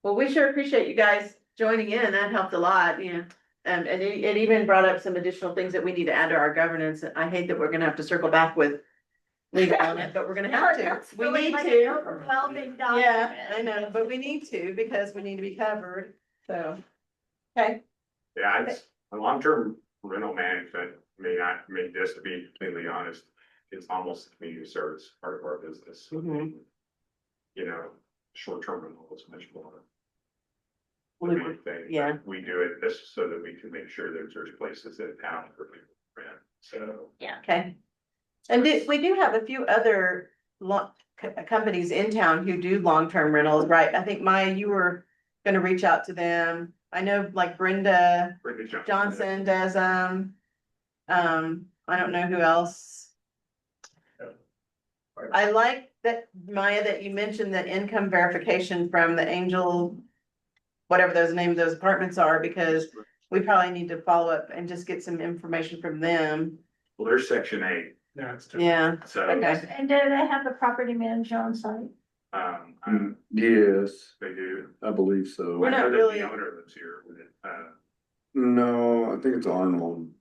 Well, we sure appreciate you guys joining in. That helped a lot, and it even brought up some additional things that we need to add to our governance. I hate that we're gonna have to circle back with legal on it, but we're gonna have to. We need to. Overwhelming Yeah, document. I know, but we need to, because we need to be covered, so. Okay, Yeah, it's a long-term rental management just to be completely honest, it's almost a community service part of our business. Mhm. Short-term rental is much more. We The would- main thing. yeah. We do it just so that we can make sure there's places in town for people to rent, so. okay. And we do have a few other companies in town who do long-term rentals, right? I think Maya, you were gonna reach out to them. I know like Brenda Brenda Johnson does, I don't know who else. I like that, Maya, that you mentioned that income verification from the Angel, whatever those names of those apartments are, because we probably need to follow up and just get some information from them. Well, there's Section 8, Yeah, it's. Yeah, so. okay. And do they have a property manager on site? Yes, They do. I believe so. We're I know not that really- The owner lives here with it, No, I think it's Arnold.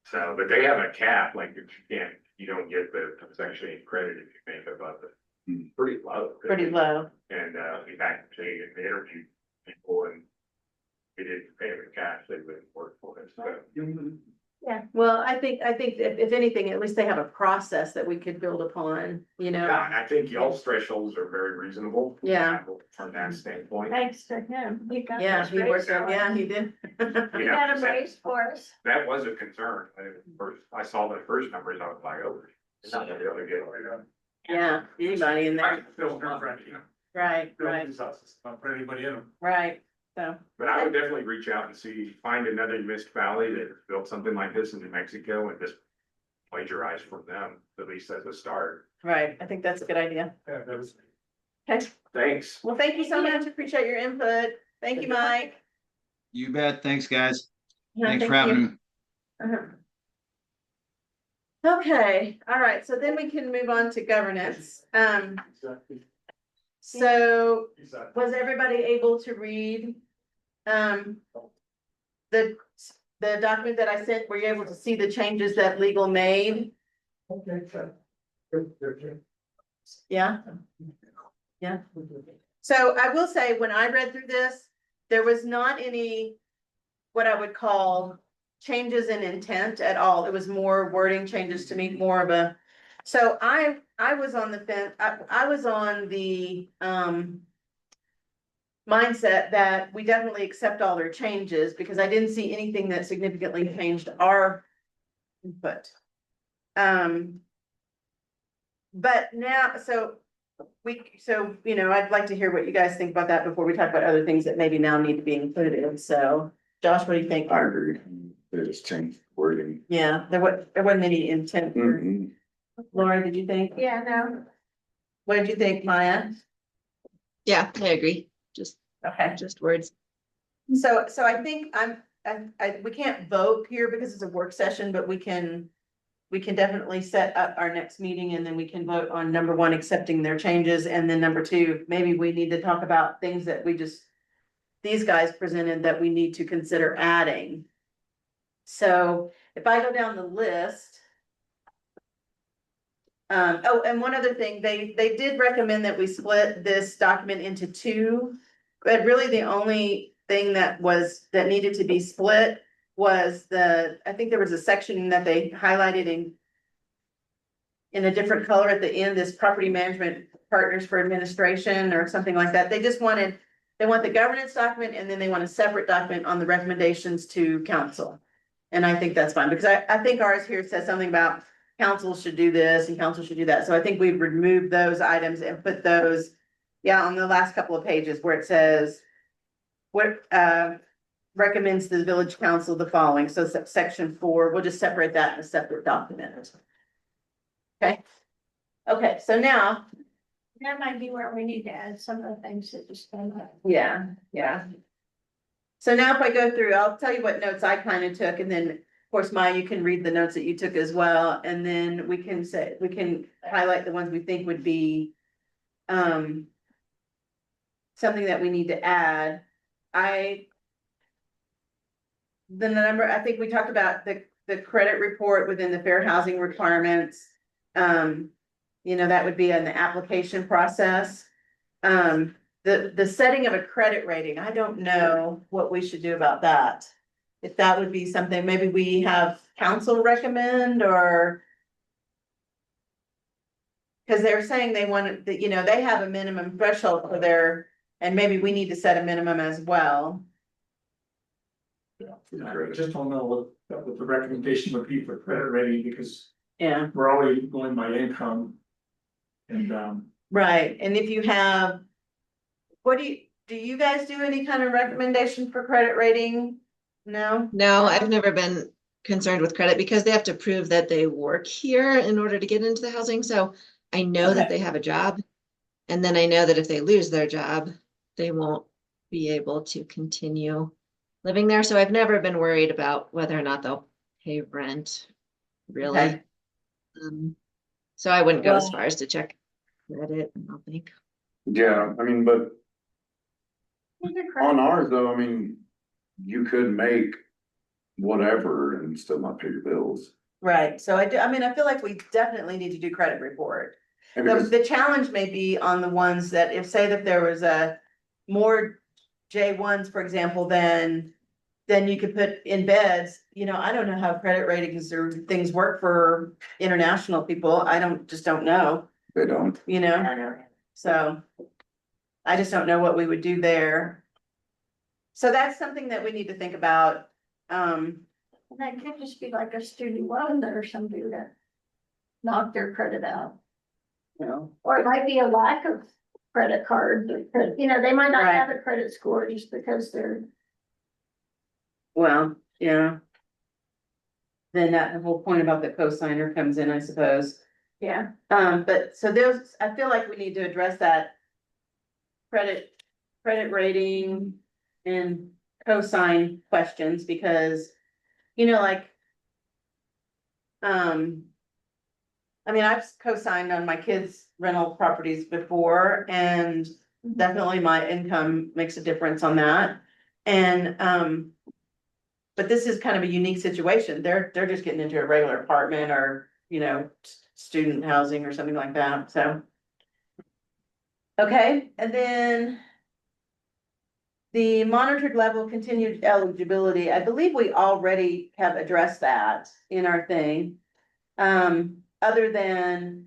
so, but they have a cap, like if you don't get it's actually credit if you make above it. Pretty low. Pretty low. And, we actually interviewed people and we didn't pay them cash, they wouldn't work for us, so. Yeah. Well, I think if anything, at least they have a process that we could build upon, Yeah, and I think y'all's thresholds are very reasonable. Yeah. From that standpoint. Thanks to him. He got Yeah, us he worked, raised for us. yeah, he did. He got him raised for us. That was a concern. I saw the first numbers, I was like, oh, it's not gonna be able to get away with Yeah, anybody in I there, can feel different, right, build right, these houses, not put anybody in them. right, so. But I would definitely reach out and find another municipality that built something like this in New Mexico and just plagiarize from them, at least as a start. Right, I think that's a good idea. Yeah, that was, Okay, Thanks. well, thank you so much. Appreciate your input. Thank you, Mike. You bet. Thanks, guys. Yeah, Thanks thank for having you. me. Uh-huh. Okay, all right, so then we can move on to governance. So was everybody able to read? The, the document that I sent, were you able to see the changes that legal made? Yeah? Yeah. So I will say, when I read through this, there was not any, what I would call changes in intent at all. It was more wording changes to me, more of a, so I was on the fence, I was on the, mindset that we definitely accept all their changes because I didn't see anything that significantly changed our input. But now, so I'd like to hear what you guys think about that before we talk about other things that maybe now need to be included. So Josh, what do you think? I agree. They just changed wording. Yeah, there wasn't any intent. for- Mhm. Laura, did you think? Yeah, no, What did you think, Maya? Yeah, I agree. Okay. Just words. So I think we can't vote here because it's a work session, but we can definitely set up our next meeting and then we can vote on number one, accepting their changes. And then number two, maybe we need to talk about things that these guys presented that we need to consider adding. So if I go down the list. Oh, and one other thing, they did recommend that we split this document into two. But really the only thing that needed to be split was I think there was a section that they highlighted in a different color at the end, this property management partners for administration or something like that. They want the governance document and then they want a separate document on the recommendations to council. And I think that's fine because I think ours here says something about council should do this and council should do that. So I think we've removed those items and put those, on the last couple of pages where it says what recommends the village council the following. So section 4, we'll just separate that in a separate document. Okay. Okay, so now. that might be where we need to add some of the things that just came up. Yeah, yeah. So now if I go through, I'll tell you what notes I kind of took, and then, of course, Maya, you can read the notes that you took as well, and then we can highlight the ones we think would be something that we need to add. I think we talked about the credit report within the fair housing requirements. That would be in the application process. The setting of a credit rating, I don't know what we should do about that. If that would be something, maybe we have council recommend or. Cause they're saying they want that, they have a minimum threshold for and maybe we need to set a minimum as well. I just don't know what the recommendation would be for credit rating because Yeah, we're already going by income. And, right. And if you have, do you guys do any kind of recommendation for credit rating? No? No, I've never been concerned with credit because they have to prove that they work here in order to get into the housing. So I know that Okay. they have a job. And then I know that if they lose their job, they won't be able to continue living there. So I've never been worried about whether or not they'll pay rent, really. Okay. So I wouldn't go as Well- far as to check credit, I don't think. Yeah, I mean, but on ours though, I mean, you could make whatever and still not pay your bills. Right. So I feel like we definitely need to do credit report. And The challenge may be on the ones that say that there was more J1s, for example, then you could put in beds, I don't know how credit ratings or things work for international people. Just don't know, they don't. So I just don't know what we would do there. So that's something that we need to think about. And that could just be like a student loan or somebody that knocked their credit out. Or it might be a lack of credit cards, or they might not have a credit score just because they're. Well, yeah. Then that whole point about the cosigner comes in, I suppose. Yeah. But so I feel like we need to address that credit rating and cosign questions because, you know, like. I mean, I've co-signed on my kids' rental properties before and definitely my income makes a difference on that. And, but this is kind of a unique situation. They're just getting into a regular apartment or, you know, student housing or something like that, so. Okay, and then. The monitored level continued eligibility, I believe we already have addressed that in our thing. Other than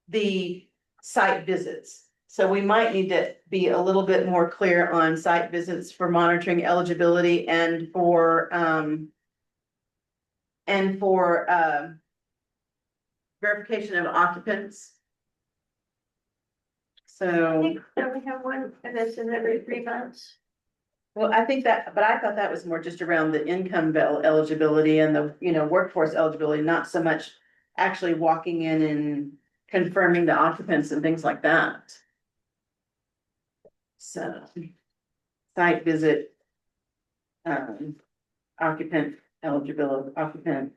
the site visits. So we might need to be a little bit more clear on site visits for monitoring eligibility and for verification of occupants. So. I think that we have one, and that's in every 3 months. Well, I think that, but I thought that was more just around the income eligibility and the, you know, workforce eligibility, not so much actually walking in and confirming the occupants and things like that. So, site visit, occupant eligibility, occupant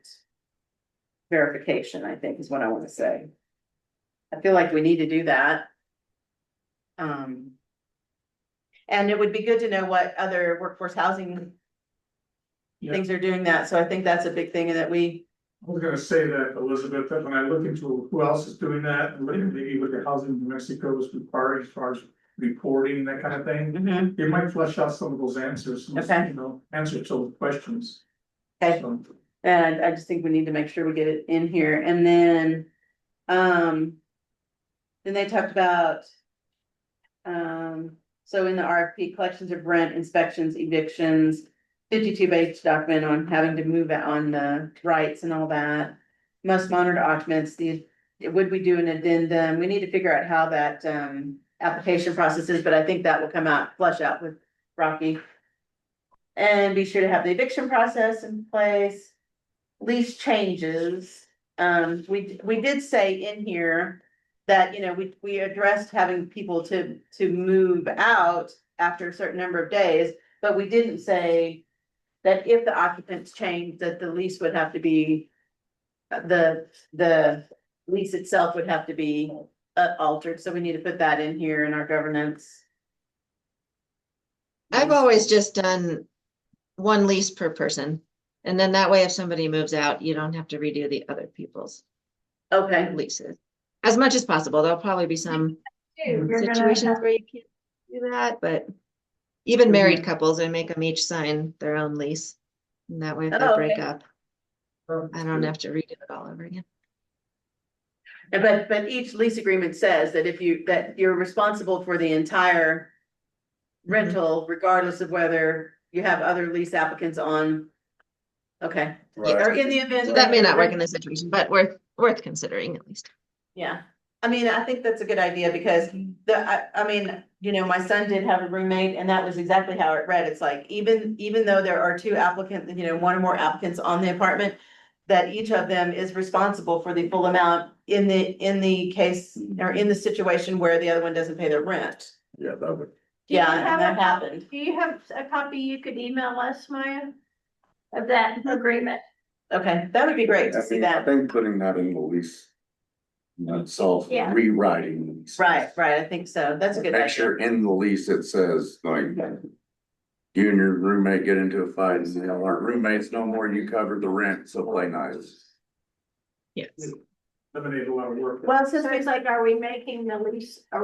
verification, I think is what I want to say. I feel like we need to do that. And it would be good to know what other workforce housing Yeah. things are doing that, so I think that's a big thing that we, I was gonna say that, Elizabeth, that when I look into who else is doing that, and look at maybe what the housing in Mexico is required as far as reporting, that kind of thing. It might flesh out some of those answers, Okay. you know, answers to the questions. okay, So, and I just think we need to make sure we get it in here, and then they talked about, so in the RFP, collections of rent, inspections, evictions, 52-page document on having to move out on the rights and all that. Must monitor occupants, would we do an addendum? We need to figure out how that, application process is, but I think that will come out, flush out with Rocky. And be sure to have the eviction process in place, lease changes. We did say in here that, you know, we addressed having people to move out after a certain number of days, but we didn't say that if the occupants change, that the lease would have to be, the lease itself would have to be altered, so we need to put that in here in our governance. I've always just done one lease per person. And then that way, if somebody moves out, you don't have to redo the other people's Okay, leases. As much as possible. There'll probably be some You're gonna situations have- where you can't do that, but even married Mhm. couples, I make them each sign their own lease. And that way, if they Oh, break okay. up, I don't have to redo it all over again. but each lease agreement says that that you're responsible for the entire rental, regardless of whether you have other lease applicants on. Okay, Right. or in the event. So that may you're not work in this situation, but worth considering at least. Yeah, I mean, I think that's a good idea because I mean, you know, my son did have a roommate and that was exactly how it read. It's like, even though there are 2 applicants, you know, 1 or more applicants on the apartment, that each of them is responsible for the full amount in the case or in the situation where the other one doesn't pay their rent. Yeah, that would. Do you Yeah, have and that a copy- happened. Do you have a copy you could email us, Maya? Of that agreement? Okay, that would be great to see I that. think putting that in the lease. Itself, Yeah. rewriting. the lease. Right, I think so. That's a good Make idea. sure in the lease it says, like, you and your roommate get into a fight and say, "Oh, our roommates no more, you covered the rent, so play nice." Yes. eliminate a lot of work. Well, since So we it's like, are we making a lease a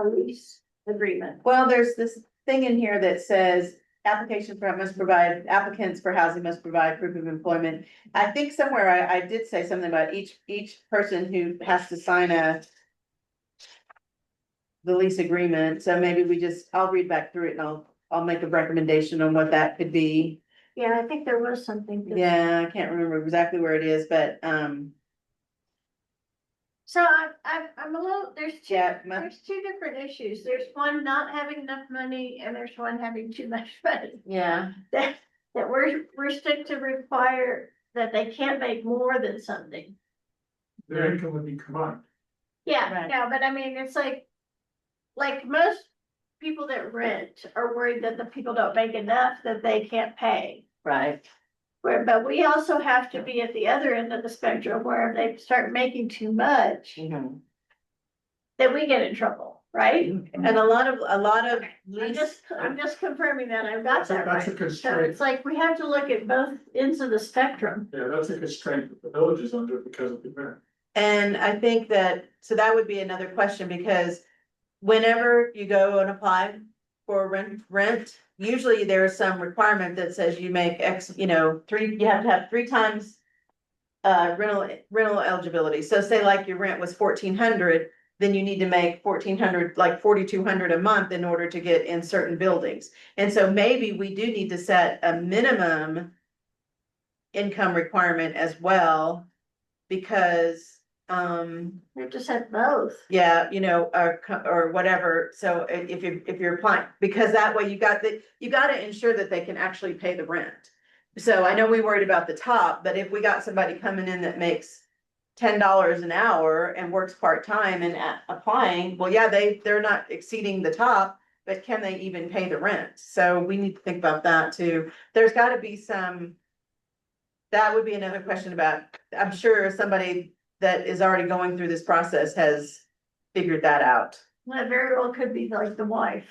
lease agreement? Well, there's this thing in here that says applicants for housing must provide proof of employment. I think somewhere I did say something about each person who has to sign the lease agreement, so maybe I'll read back through it and I'll make a recommendation on what that could be. Yeah, I think there was something. Yeah, I can't remember exactly where it is, but, So I'm a little, there's yeah, two different issues. There's one not having enough money and there's one having too much money. yeah, That we're strict to require that they can't make more than something. Their income would be combined. Yeah, Right. no, but I mean, it's like, like most people that rent are worried that the people don't make enough that they can't pay. Right. But we also have to be at the other end of the spectrum where if they start making too much, Mhm. then we get in trouble, right? And a lot of I'm just confirming that I've got that That's a right. So constraint. it's like we have to look at both ends of the spectrum. Yeah, that's a constraint that the village is under because of the rent. And I think that, so that would be another question, because whenever you go and apply for rent, usually there's some requirement that says you make X, you have to have 3 times rental eligibility. So say like your rent was 1,400, then you need to make 1,400, like 4,200 a month in order to get in certain buildings. And so maybe we do need to set a minimum income requirement as well, because We have to set both. yeah, or whatever, so if you're applying, because that way you gotta ensure that they can actually pay the rent. So I know we worried about the top, but if we got somebody coming in that makes $10 an hour and works part-time and applying, well, yeah, they're not exceeding the top, but can they even pay the rent? So we need to think about that too. There's gotta be that would be another question about, I'm sure somebody that is already going through this process has figured that out. That very well could be like the wife,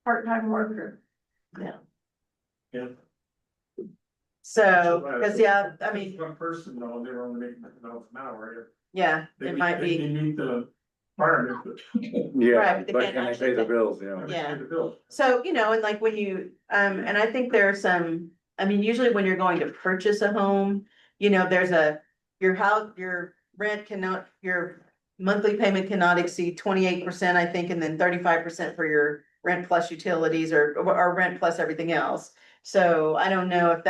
part-time worker. So, cause yeah, I mean, One person, though, they're only making $1,000 an hour. yeah, it might They be, meet the requirement, but. Yeah, Right, but they but can't can they actually pay the pay. bills, yeah. Yeah. The bill. so, and like when you, and I think there are some, I mean, usually when you're going to purchase a home, there's your house, your rent cannot, your monthly payment cannot exceed 28%, I think, and then 35% for your rent plus utilities or rent plus everything else. So I don't know if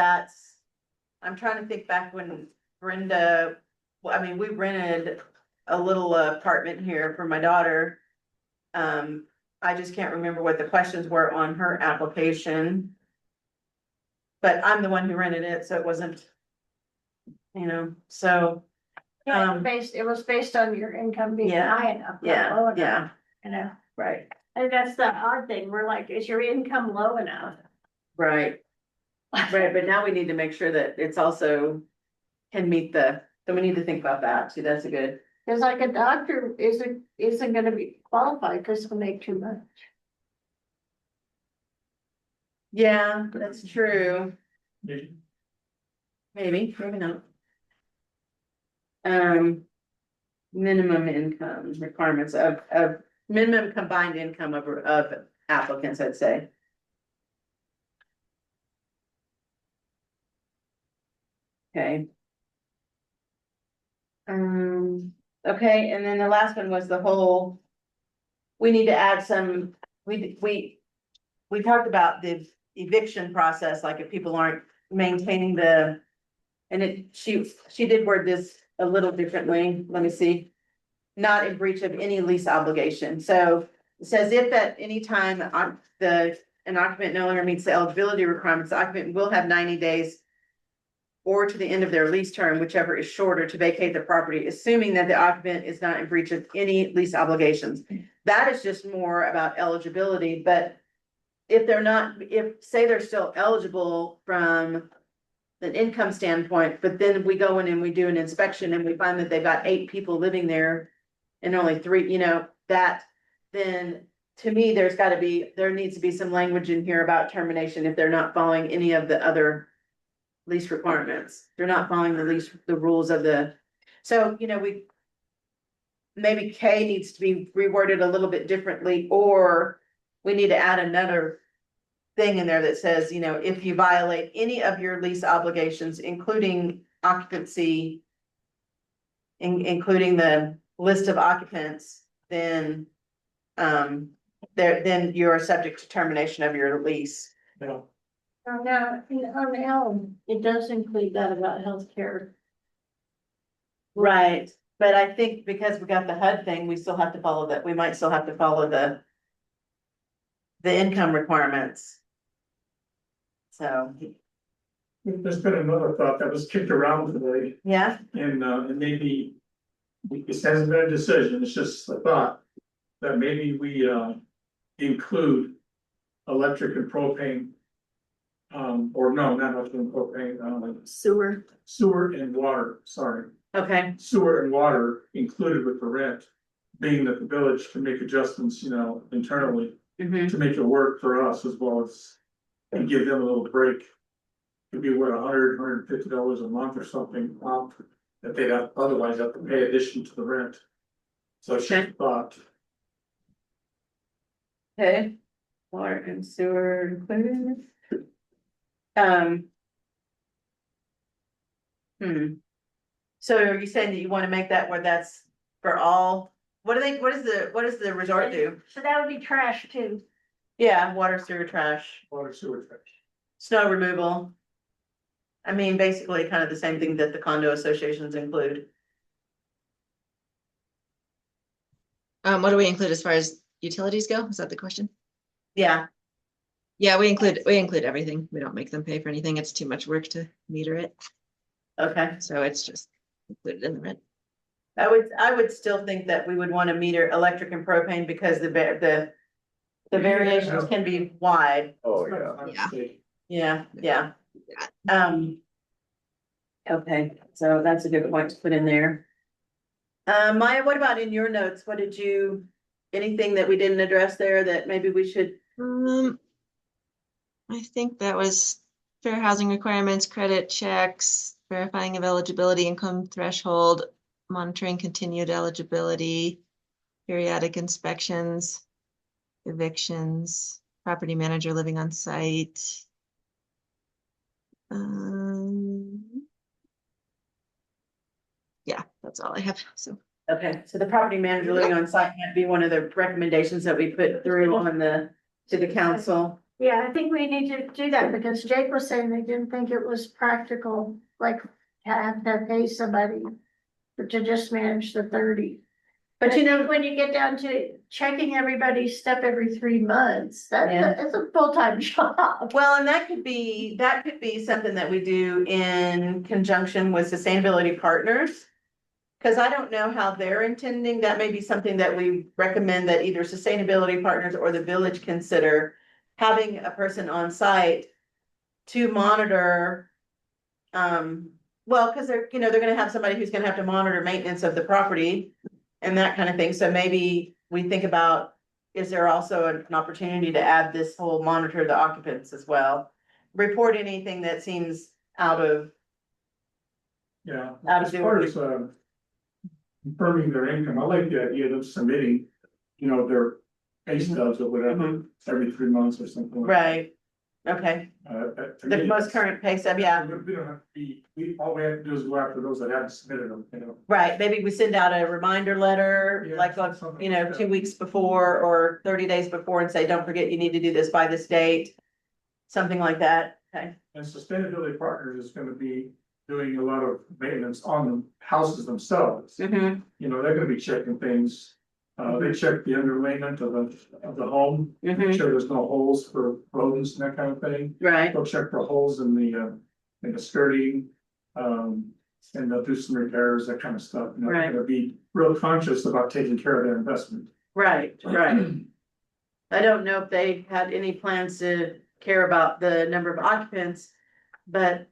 I'm trying to think back when Brenda, well, I mean, we rented a little apartment here for my daughter. I just can't remember what the questions were on her application. But I'm the one who rented it, so it wasn't, so, Yeah, it was based on your income being Yeah, high enough. not low enough, yeah, right, And that's the odd thing. We're like, is your income low enough? right. Right, but now we need to make sure that it's also can meet then we need to think about that, too, that's a good. Cause like a doctor isn't gonna be qualified because he'll make too much. Yeah, that's true, Maybe. maybe not. Minimum income requirements of minimum combined income of applicants, I'd say. Okay. Okay, and then the last one was the whole. We need to add some, we talked about the eviction process, like if people aren't maintaining and she did word this a little differently, let me see. Not in breach of any lease obligation, so it says if at any time an occupant no longer meets the eligibility requirements, the occupant will have 90 days. Or to the end of their lease term, whichever is shorter, to vacate the property, assuming that the occupant is not in breach of any lease obligations. That is just more about eligibility, but if say they're still eligible from an income standpoint, but then we go in and we do an inspection and we find that they've got 8 people living there and only 3, then to me, there needs to be some language in here about termination if they're not following any of the other lease requirements. They're not following the rules of so, maybe K needs to be reworded a little bit differently, or we need to add another thing in there that says, if you violate any of your lease obligations, including occupancy, including the list of occupants, then then you're subject to termination of your lease. Yeah. Now, on L, it does include that about healthcare. Right, but I think because we got the HUD thing, we still have to follow that, we might still have to follow the income requirements. So, There's been another thought that was kicked around today, yeah, and maybe this hasn't been a decision, it's just a thought. That maybe we include electric and propane. Or no, not electric and propane, Sewer, sewer and water, sorry. okay, Sewer and water included with the rent, being that the village can make adjustments, you know, internally mhm, to make it work for us as well as. And give them a little break. Could be what, $150 a month or something, that they'd otherwise have to pay addition to the rent. So it's just a thought. okay. Water and sewer included. Um. So are you saying that you wanna make that where that's for all, what does the resort do? So that would be trash too. Yeah, water, sewer, trash, Water sewer trash. snow removal. I mean, basically kind of the same thing that the condo associations include. What do we include as far as utilities go? Is that the question? Yeah, Yeah, we include everything. We don't make them pay for anything. It's too much work to meter it. okay. So it's just included in the rent. I would still think that we would wanna meter electric and propane because the variations can be wide. Oh, Yeah. Yeah. Okay, so that's a good point to put in there. Maya, what about in your notes? Anything that we didn't address there that maybe we should? I think that was fair housing requirements, credit checks, verifying of eligibility, income threshold, monitoring continued eligibility, periodic inspections, evictions, property manager living on site. Yeah, that's all I have. So Okay, so the property manager living on site might be one of the recommendations that we put through to the council. Yeah, I think we need to do that because Jake was saying they didn't think it was practical, like to have to pay somebody to just manage the 30. But you know, When you get down to checking everybody's stuff every 3 months, Yeah. that's a full-time job. well, and that could be something that we do in conjunction with sustainability partners. Cause I don't know how they're intending, that may be something that we recommend that either sustainability partners or the village consider. Having a person on site to monitor. Well, cause they're gonna have somebody who's gonna have to monitor maintenance of the property. And that kind of thing, so maybe we think about, is there also an opportunity to add this whole monitor the occupants as well? Report anything that seems out of, Yeah, Out of as the far order. as confirming their income, I like the idea of them submitting, you know, their pay stubs or whatever, every 3 months or something. like that. right, okay, To the me, most current pay stub, yeah, We don't have to be, all we have to do is go after those that haven't submitted them, you know. right, maybe we send out a reminder letter, Yeah, like, something like that. 2 weeks before or 30 days before and say, don't forget, you need to do this by this date. Something like that, okay, And Sustainability Partners is gonna be doing a lot of maintenance on the houses themselves. mm-hmm, You know, they're gonna be checking things. They check the underlayment of the home, make mm-hmm, sure there's no holes for rodents and that kind of thing. right, They'll check for holes in the skirting. And they'll do some repairs, that kind of stuff. You know, Right. they're gonna be real conscious about taking care of their investment. right. I don't know if they had any plans to care about the number of occupants, but.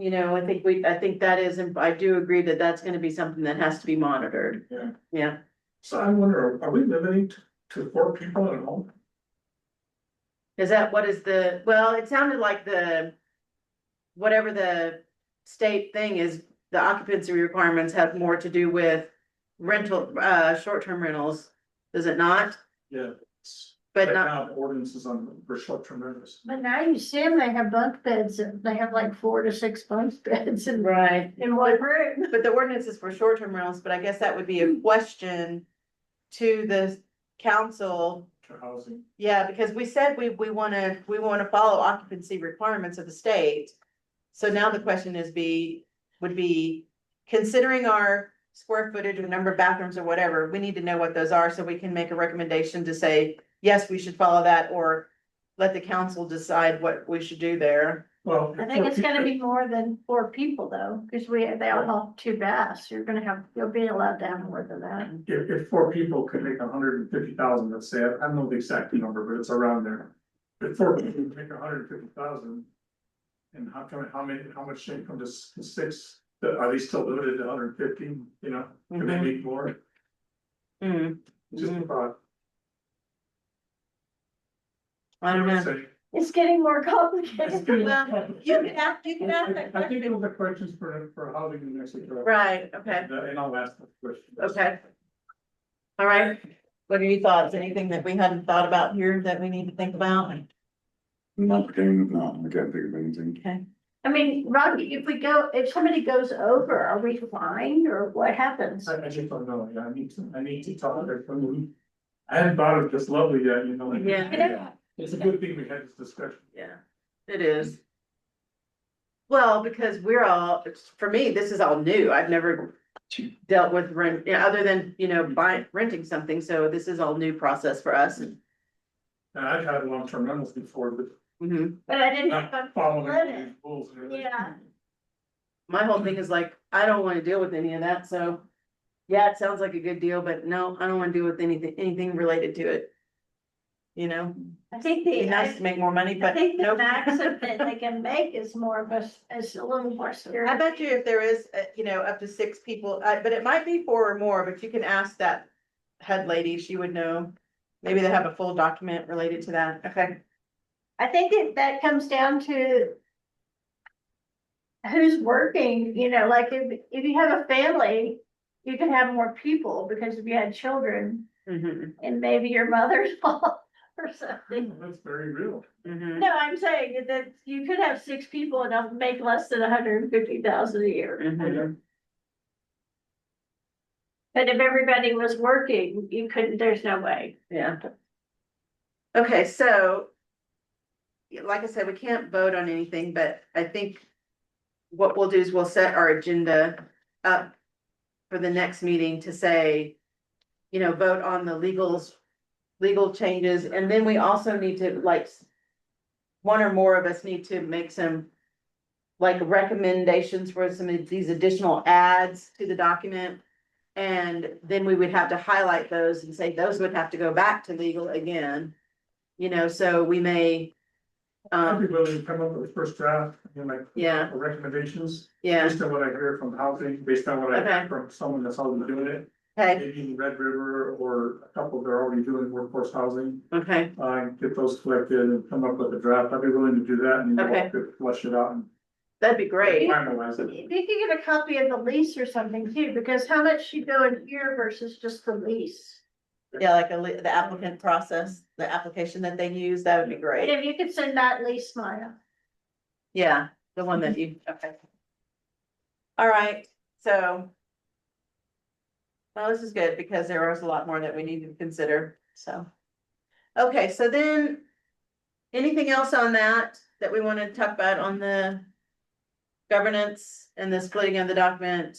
I think that is, and I do agree that that's gonna be something that has to be monitored. Yeah. Yeah, So I wonder, are we limiting to 4 people in a home? well, it sounded like whatever the state thing is, the occupancy requirements have more to do with rental, short-term rentals, does it not? Yeah. But Right not, now, the ordinance is on for short-term rentals. But now you see them, they have bunk beds, and they have like 4 to 6 bunk beds in right, one room. but the ordinance is for short-term rentals, but I guess that would be a question to the council. For housing. Yeah, because we said we wanna follow occupancy requirements of the state. So now the question would be, considering our square footage or number of bathrooms or whatever, we need to know what those are so we can make a recommendation to say, yes, we should follow that, or let the council decide what we should do there. Well. I think it's gonna be more than 4 people though, because they all have 2 baths, you'll be allowed to have more than that. If 4 people could make 150,000, let's say, I don't know the exact number, but it's around there. If 4 people could make 150,000. And how much income does 6, are they still limited to 150, you know, can they make more? Hmm, Just a thought. I don't know. Say, It's getting more it's complicated. getting Well, complicated. you can ask that I think it question. was the questions for housing in Mexico. Right, okay, And I'll ask the question. okay. All right, what are your thoughts? Anything that we hadn't thought about here that we need to think about? No, I can't think of anything. Okay. I mean, Rocky, if somebody goes over, are we fined or what happens? I just don't know, yeah, I need to talk to them. I hadn't thought of this lovely yet, you know. like- Yeah. It's a good thing we had this discussion. Yeah, it is. Well, because we're all, for me, this is all new. I've never dealt with rent, yeah, other than, renting something. So this is all new process for us. And I've had long-term rentals before, but Mhm. But I didn't not have following limit. these rules. and everything. Yeah, My whole thing is like, I don't want to deal with any of that. So yeah, it sounds like a good deal, but no, I don't want to deal with anything related to it. I think It'd be nice to make more money, I but think the nope. maximum that they can make is is a little more serious. I bet you if there is, up to 6 people, but it might be 4 or more, but you can ask that head lady, she would know. Maybe they have a full document related to that. Okay. I think that comes down to who's working, like if you have a family, you can have more people because if you had children Mhm. and maybe your mother-in-law or something. That's very real. Mhm. No, I'm saying that you could have 6 people and they'll make less than 150,000 a year. Mhm. But if everybody was working, you couldn't, there's no way. Yeah. Okay, so. Like I said, we can't vote on anything, but I think. What we'll do is we'll set our agenda up. For the next meeting to say. Vote on the legal changes, and then we also need to like. One or more of us need to make some. Like recommendations for some of these additional adds to the document. And then we would have to highlight those and say those would have to go back to legal again. So we may, I'd be willing to come up with a first draft, Yeah. recommendations. yeah, Based on what I hear from housing, based on what I Okay. hear from someone that's already doing it, okay, maybe in Red River or a couple that are already doing workforce housing. okay, Get those collected and come up with a draft, I'd be willing to do that and you Okay. all could flush it out and that'd be great. finalize it. If you could get a copy of the lease or something too, because how much should go in here versus just the lease? Yeah, like the applicant process, the application that they use, that would be And great. if you could send that lease, Maya. Yeah, the one that you, okay. All right, so. Well, this is good because there was a lot more that we need to consider, so. Okay, so then. Anything else on that we want to talk about on the. Governance and the splitting of the document?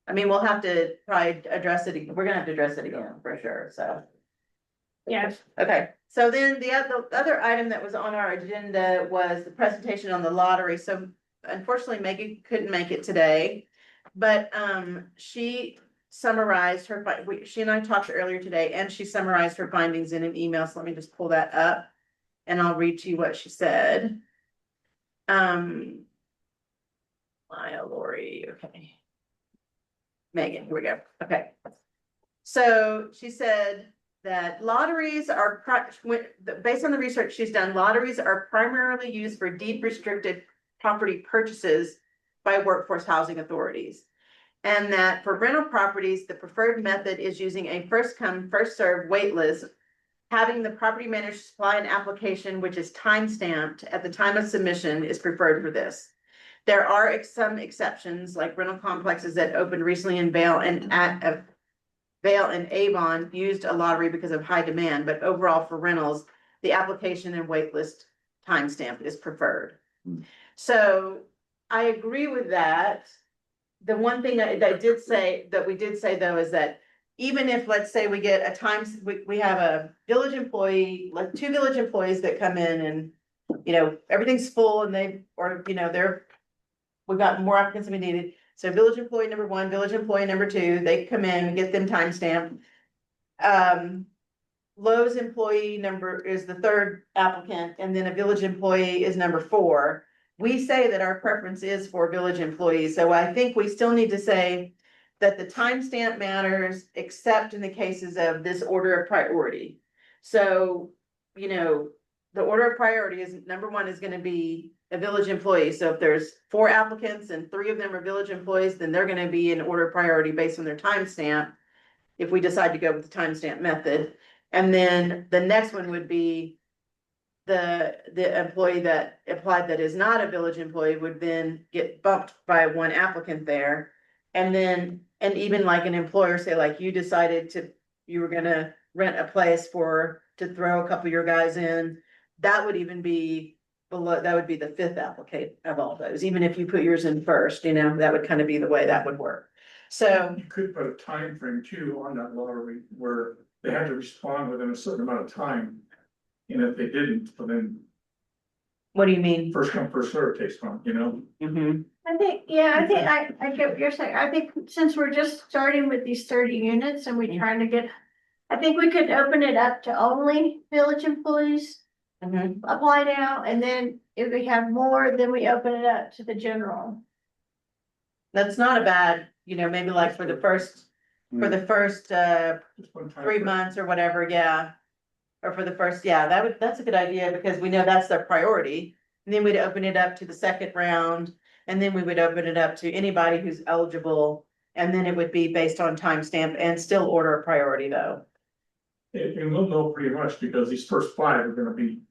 I mean, we'll have to probably address it, we're gonna have to address it again for sure, so. Yes. Okay, so then the other item that was on our agenda was the presentation on the lottery, so unfortunately Maggie couldn't make it today. But she summarized she and I talked earlier today, and she summarized her findings in an email, so let me just pull that up. And I'll read to you what she said. Maya Lori, okay. Megan, here we go, okay. So she said that lotteries are, based on the research she's done, lotteries are primarily used for deed restricted property purchases by workforce housing authorities. And that for rental properties, the preferred method is using a first come, first served wait list, having the property manager supply an application which is time stamped at the time of submission is preferred for this. There are some exceptions, like rental complexes that opened recently in Vail and Avon used a lottery because of high demand, but overall for rentals, the application and wait list timestamp is preferred. So I agree with that. The one thing that we did say though, is that even if, let's say we get we have a village employee, like 2 village employees that come in and you know, everything's full and we've got more applicants than we needed. So village employee number one, village employee number two, they come in, get them timestamped. Lowe's employee number is the third applicant, and then a village employee is number four. We say that our preference is for village employees, so I think we still need to say that the timestamp matters, except in the cases of this order of priority. So, you know, the order of priority is, number one is gonna be a village employee. So if there's 4 applicants and 3 of them are village employees, then they're gonna be in order of priority based on their timestamp, if we decide to go with the timestamp method. And then the next one would be the employee that applied that is not a village employee would then get bumped by one applicant there. And then, and even like an employer, say like you decided you were gonna rent a place to throw a couple of your guys in, that would even be below, that would be the 5th applicant of all those, even if you put yours in first, you know, that would kind of be the way that would work. So, You could put a time frame too on that lottery where they had to respond within a certain amount of time. And if they didn't, then what do you mean? first come, first served takes time, you know? Mhm. I think, I get what you're saying. I think since we're just starting with these 30 units and we're trying to get, I think we could open it up to only village employees Mhm. apply now, and then if we have more, then we open it up to the general. That's not a bad, you know, maybe like for the first Just one time 3 frame. months or whatever, yeah. Or for the first, yeah, that's a good idea, because we know that's their priority. And then we'd open it up to the second round, and then we would open it up to anybody who's eligible. And then it would be based on timestamp and still order of priority though. And we'll know pretty much because these first 5 are gonna be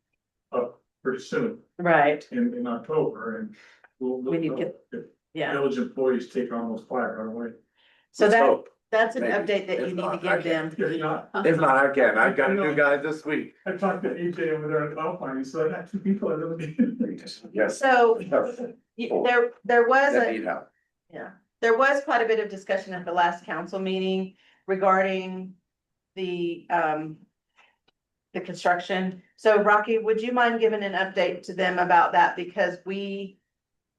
up pretty soon Right, in October and We need to know get- if yeah. village employees take on those 5 right away. So Let's hope. that's an Maybe. update that you If need to not, give them. If not, If not, I can, I've got a new guy this week. I talked to AJ over there at Alpine, he said, I got 2 people that really need. Yes. So there was That a. need help. Yeah, there was quite a bit of discussion at the last council meeting regarding the construction. So Rocky, would you mind giving an update to them about that? Because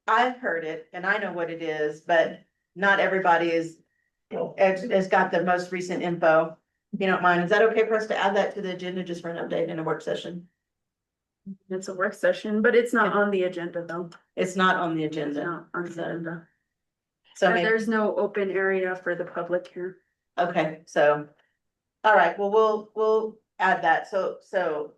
I've heard it and I know what it is, but not everybody has got the most recent info. If you don't mind, is that okay for us to add that to the agenda just for an update in a work session? It's a work session, but it's not on the agenda though. It's not on the It's agenda. not on the agenda. So But maybe, there's no open area for the public here. okay, so, all right, well, we'll add that. So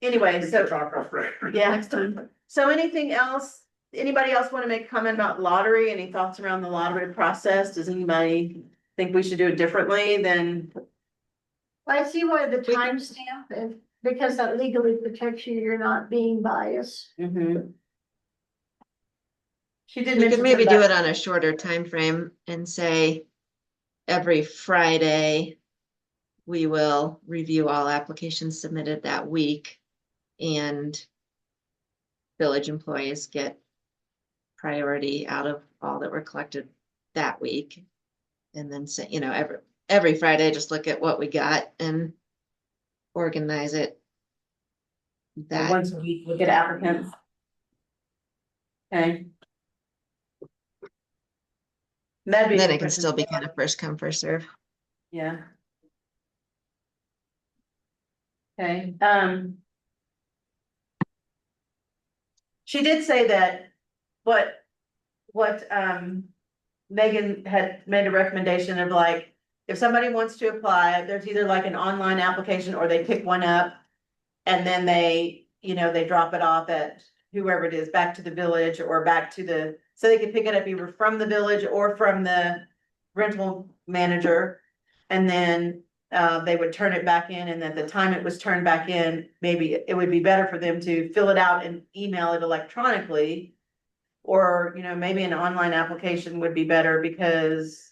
anyway, so. Talk off record. Yeah, Next time. So anything else, anybody else want to make a comment about lottery? Any thoughts around the lottery process? Does anybody think we should do it differently than? I see why the can- timestamp, because that legally protects you, you're not being biased. She did We mention. could maybe something do it about- on a shorter time frame and say every Friday, we will review all applications submitted that week, and village employees get priority out of all that were collected that week. And then say, you know, every Friday, just look at what we got and organize it. That, Once a week, look at applicants. Okay. That'd be. then it can still be kind of first come, first serve. Yeah. Okay, she did say that what Megan had made a recommendation of like, if somebody wants to apply, there's either like an online application or they pick one up. And then they, you know, they drop it off at whoever it is, back to the village or back to so they can pick it up either from the village or from the rental manager. And then they would turn it back in, and at the time it was turned back in, maybe it would be better for them to fill it out and email it electronically. Or, you know, maybe an online application would be better because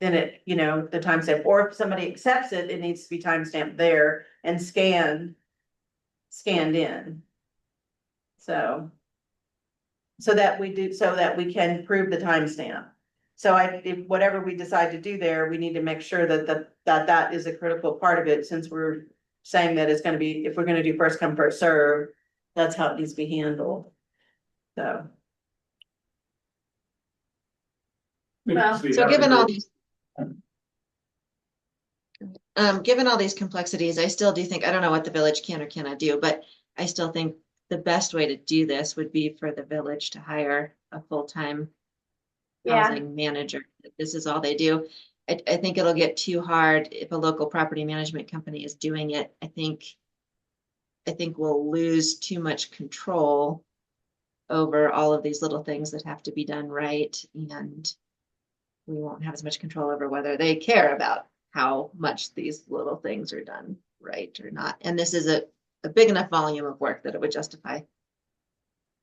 then it, you know, the timestamp, or if somebody accepts it, it needs to be timestamped there and scanned in. So that we can prove the timestamp. So if whatever we decide to do there, we need to make sure that is a critical part of it, since we're saying that it's gonna be, if we're gonna do first come, first serve, that's how it needs to be handled. So, Well, So given all these complexities, I still do think, I don't know what the village can or cannot do, but I still think the best way to do this would be for the village to hire a full-time Yeah. housing manager. This is all they do. I think it'll get too hard if a local property management company is doing it. I think we'll lose too much control over all of these little things that have to be done right, and we won't have as much control over whether they care about how much these little things are done right or not. And this is a big enough volume of work that it would justify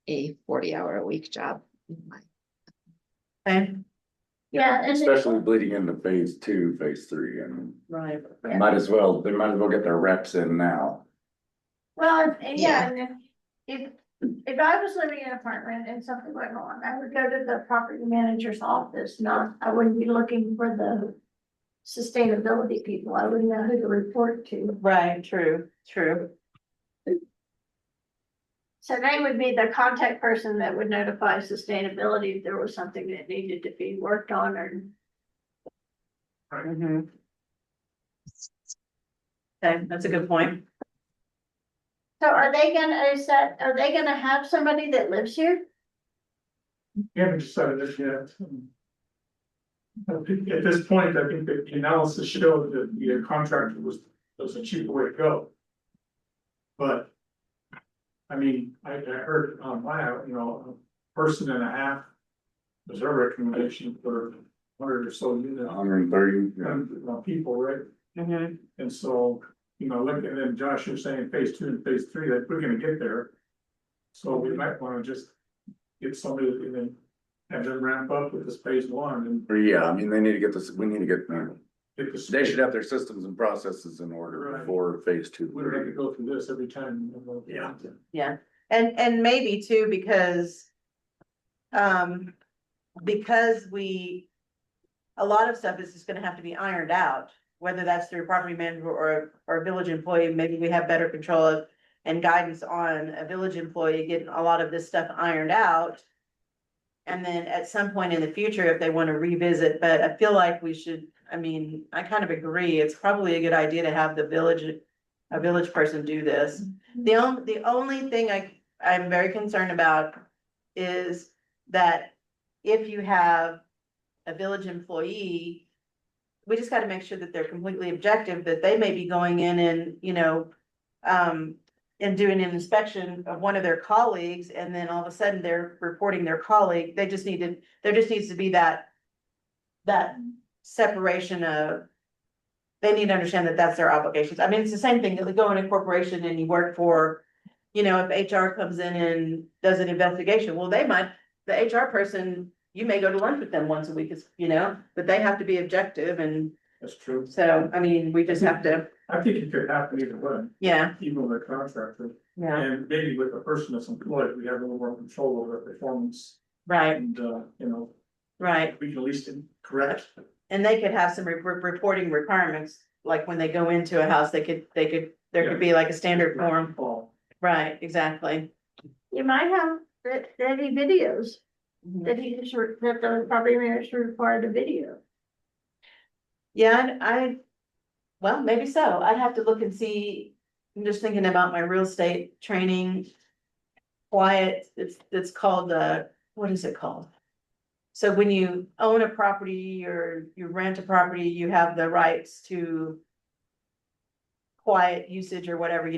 a 40-hour-a-week job. okay, Yeah, and Especially bleeding into phase 2, phase 3, and right. they might as well get their reps in now. well, yeah, and if I was living in an apartment and something went wrong, I would go to the property manager's office, I wouldn't be looking for the sustainability people. I wouldn't know who to report to. Right, true. So they would be the contact person that would notify sustainability if there was something that needed to be worked on or. Mhm. Okay, that's a good point. So are they gonna have somebody that lives here? We haven't decided this yet. I think at this point, I think that the analysis showed that the contractor was a cheaper way to go. But, I mean, I heard on a person and a half was our recommendation for 100 or so units. 130, People, right? Mhm. And so, look, and then Josh, you're saying phase 2 and phase 3, that we're gonna get there. So we might wanna just get somebody and then have them ramp up with this phase 1 and yeah, I mean, they need to get this, we need to get, get this. they should have their systems and processes in order Right. for phase 2. We don't have to go through this every time. Yeah. Yeah, and maybe too, because. Because a lot of stuff is just gonna have to be ironed out, whether that's through a property manager or a village employee, maybe we have better control of. And guidance on a village employee getting a lot of this stuff ironed out. And then at some point in the future, if they wanna revisit, but I feel like we should, I mean, I kind of agree, it's probably a good idea to have a village person do this. The only thing I'm very concerned about is that if you have a village employee, we just gotta make sure that they're completely objective, that they may be going in and, and doing an inspection of one of their colleagues, and then all of a sudden they're reporting their colleague, there just needs to be that separation of, they need to understand that that's their obligations. I mean, it's the same thing that we go in a corporation and you work for, if HR comes in and does an investigation, well, the HR person, you may go to lunch with them once a week, but they have to be objective, and That's true. so, I mean, we just have to, I think it could happen either way, yeah, even with a contractor. yeah, And maybe with the person that's employed, we have a little more control over their performance right, and, right. we can at least correct. And they could have some reporting requirements, like when they go into a house, there could be like a standard form. Right, exactly. You might have any videos Mhm. that that the property manager required a video. Yeah, well, maybe so. I'd have to look and see. I'm just thinking about my real estate training. It's called, what is it called? So when you own a property or you rent a property, you have the rights to quiet usage or whatever,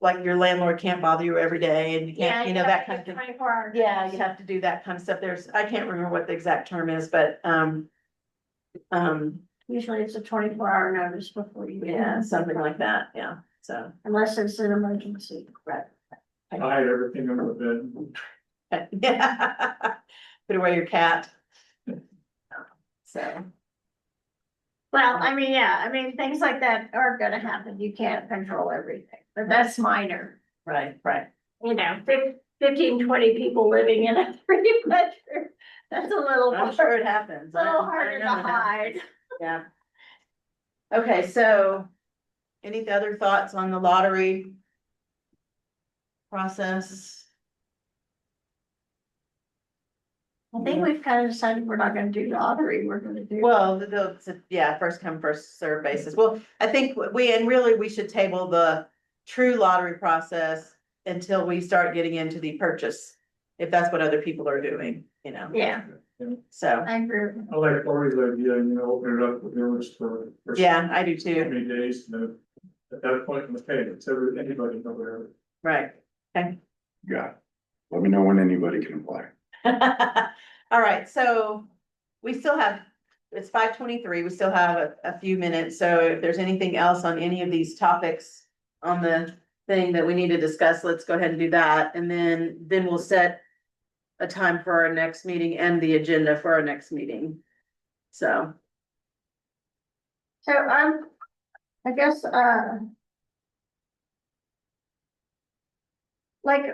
like your landlord can't bother you every day and you can't, that kind of thing. 24 hours. Yeah, you have to do that kind of stuff. I can't remember what the exact term is, but, Usually it's a 24-hour notice before you. yeah, something like that, yeah, so. Unless it's an emergency. Right. Hide everything under the bed. Yeah. Put away your cat. So, Well, things like that are gonna happen. You can't control everything, but that's minor. right. 15, 20 people living in a 3-bedroom. That's a little. I'm sure it happens. A little I harder to know it happens. hide. Yeah. Okay, so any other thoughts on the lottery? process. I think we've kind of decided we're not gonna do lottery, we're gonna do. Well, yeah, first come, first served basis. Well, I think we should table the true lottery process until we start getting into the purchase. If that's what other people are doing, Yeah, so, I agree. I like Corey's idea, open it up with yours for. yeah, I do How too, many days, and then at that point, okay, it's anybody, no whatever. right. Yeah. Let me know when anybody can apply. All right, so we still have, it's 5:23. We still have a few minutes, so if there's anything else on any of these topics on the thing that we need to discuss, let's go ahead and do that, and then we'll set a time for our next meeting and the agenda for our next meeting. So, So I guess, like,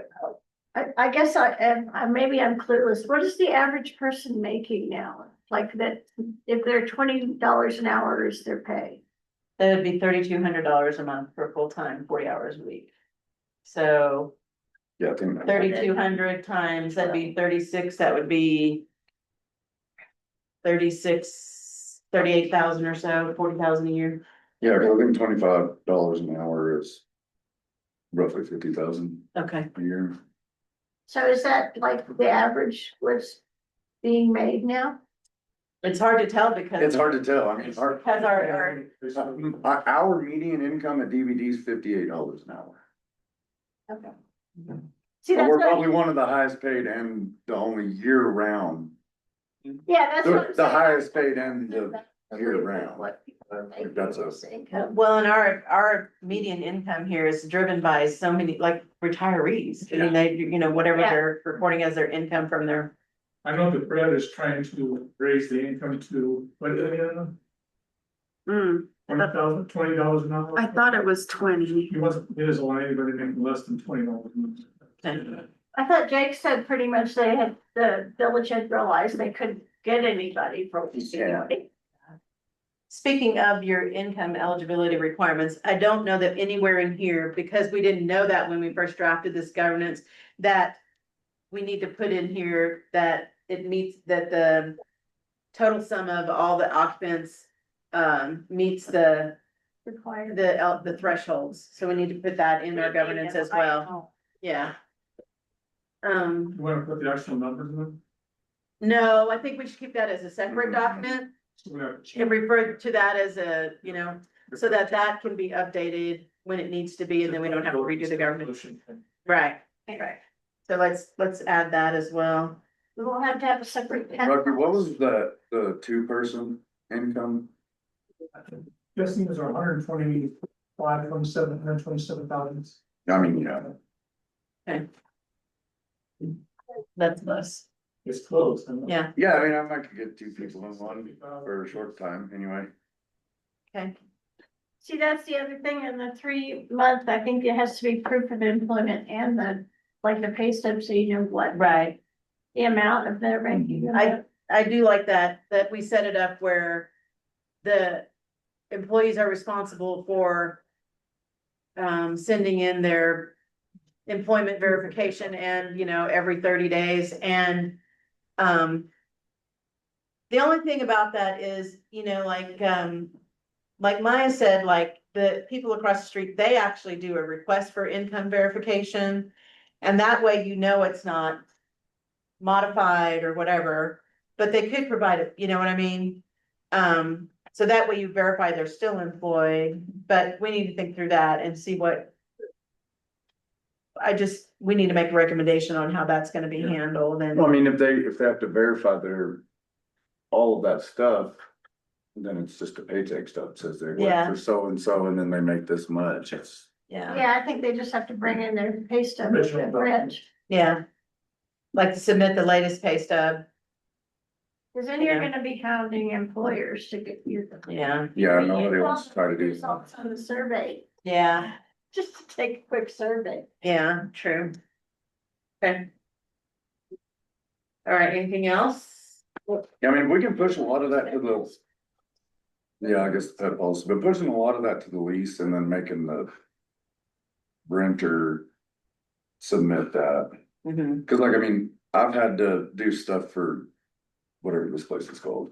I guess I am, maybe I'm clueless. What is the average person making now? Like that, if they're $20 an hour is their pay? that would be $3,200 a month for full-time, 40 hours a week. So Yeah, I think. 3,200 times, that'd be 36, that would be 38,000 or so, 40,000 a year. Yeah, 'cause I think $25 an hour is roughly 50,000 Okay, a year. So is that like the average was being made now? it's hard to tell because. It's hard to tell, I mean, Because our median income at DVD is $58 an hour. Okay. See, But that's we're what, probably one of the highest paid and the only year round, yeah, that's what I'm the saying. highest paid and the year round. What people are making That's a- this income. well, and our median income here is driven by so many, like retirees. I mean, they, whatever Yeah. they're reporting as their income from their, I know that Brad is trying to raise the income to, what is it, $20 an hour? I thought it was 20. He wasn't, he doesn't want anybody making less than $20 a month. I thought Jake said pretty much the village had realized they couldn't get anybody for. Yeah. speaking of your income eligibility requirements, I don't know that anywhere in here, because we didn't know that when we first drafted this governance, that we need to put in here that it meets, that the total sum of all the occupants meets the Required. the thresholds. So we need to put that in our governance as well. Yeah. You wanna put the actual numbers in them? No, I think we should keep that as a separate document So we have to change. and refer to that as a, so that that can be updated when it needs to be, and then we don't have to redo the governance. Right. Right. So let's add that as well. We will have to have a separate. Rocky, what was the two-person income? Guessing is 127,000. I mean, yeah, That's less. It's close. Yeah, yeah, I mean, I might could get two people in one for a short time anyway. okay. See, that's the other thing in the 3 month, I think it has to be proof of employment and the pay stub, so you know what Right. the amount of their making. I do like that we set it up where the employees are responsible for sending in their employment verification and, every 30 days. And the only thing about that is, like Maya said, like the people across the street, they actually do a request for income verification. And that way, it's not modified or whatever, but they could provide it, you know what I mean? So that way you verify they're still employed, but we need to think through that and see what. We need to make a recommendation on how that's gonna be handled and. Well, I mean, if they have to verify all of that stuff, then it's just a paycheck stuff, says they work Yeah. for so and so, and then they make this much, Yeah, Yeah, I think they just have to bring in their pay stub, Original rich. yeah. Like to submit the latest pay stub, Cause then you're Yeah. gonna be hounding employers to get you. yeah, yeah, nobody wants to try to do that. Results on the survey, yeah, just to take a quick survey. yeah, true. Okay. All right, anything else? Yeah, I mean, we can push a lot of that to the. Yeah, I guess that also, but pushing a lot of that to the lease and then making the renter submit that. Mhm. Cause like, I mean, I've had to do stuff for whatever this place is called.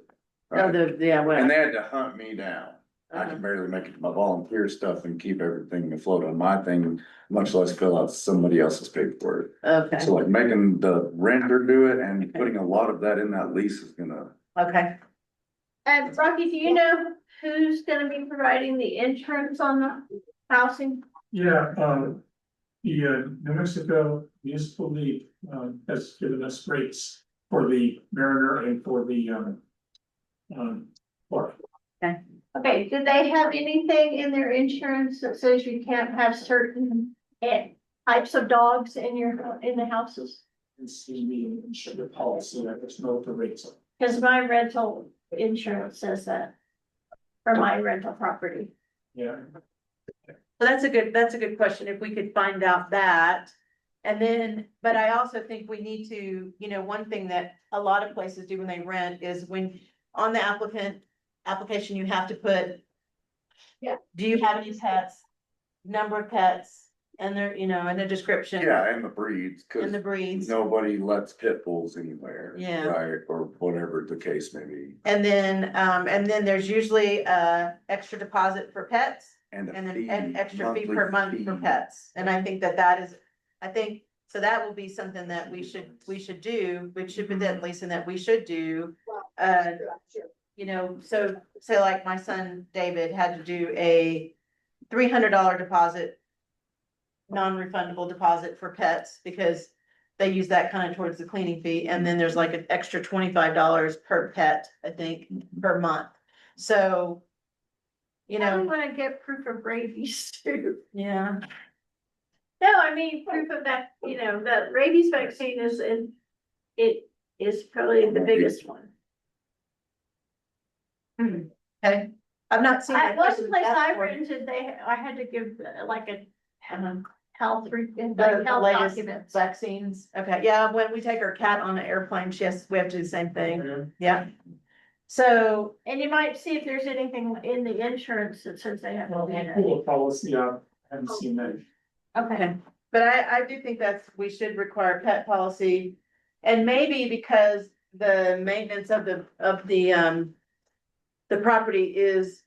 Oh, right? yeah, And well. they had to hunt me down. I Uh-huh. can barely make it to my volunteer stuff and keep everything afloat on my thing, much less fill out somebody else's paperwork. Okay, So like making the renter do it and putting a lot of that in that lease is gonna, okay. And Rocky, do you know who's gonna be providing the insurance on the housing? Yeah, the New Mexico Municipal League has given us rates for the Mariner and for the Clark. Okay, do they have anything in their insurance that says you can't have certain types of dogs in the houses? And see me and show the policy, I just know what the rates are. Cause my rental insurance says that for my rental property. Yeah. So that's a good question, if we could find out that. And then, but I also think we need to, one thing that a lot of places do when they rent is when on the application, you have to put. Yeah. Do you have any pets? Number of pets and their, and a description. yeah, and the breeds, cause And the breeds. nobody lets pit bulls anywhere. Yeah. Right, or whatever the case may be. And then there's usually extra deposit for pets. And And a then fee, an extra fee monthly per month for fee. pets, and I think that is, so that will be something that we should do, which should be that, Lisa, that we should do. So like my son David had to do a $300 deposit. Non-refundable deposit for pets, because they use that kind of towards the cleaning fee, and then there's like an extra $25 per pet, I think, per month, so. I wanna get proof of rabies too. Yeah. No, I mean, proof of that, the rabies vaccine it is probably the biggest one. Okay, I've not seen. One that place I for- rented, I had to give like a health, The health latest documents. vaccines, okay, yeah, when we take our cat on an airplane, we have to do the same thing, yeah. So, And you might see if there's anything in the insurance that says they have. Well, cool policy, I haven't seen that. Okay, but I do think we should require pet policy. And maybe because the maintenance of the property is,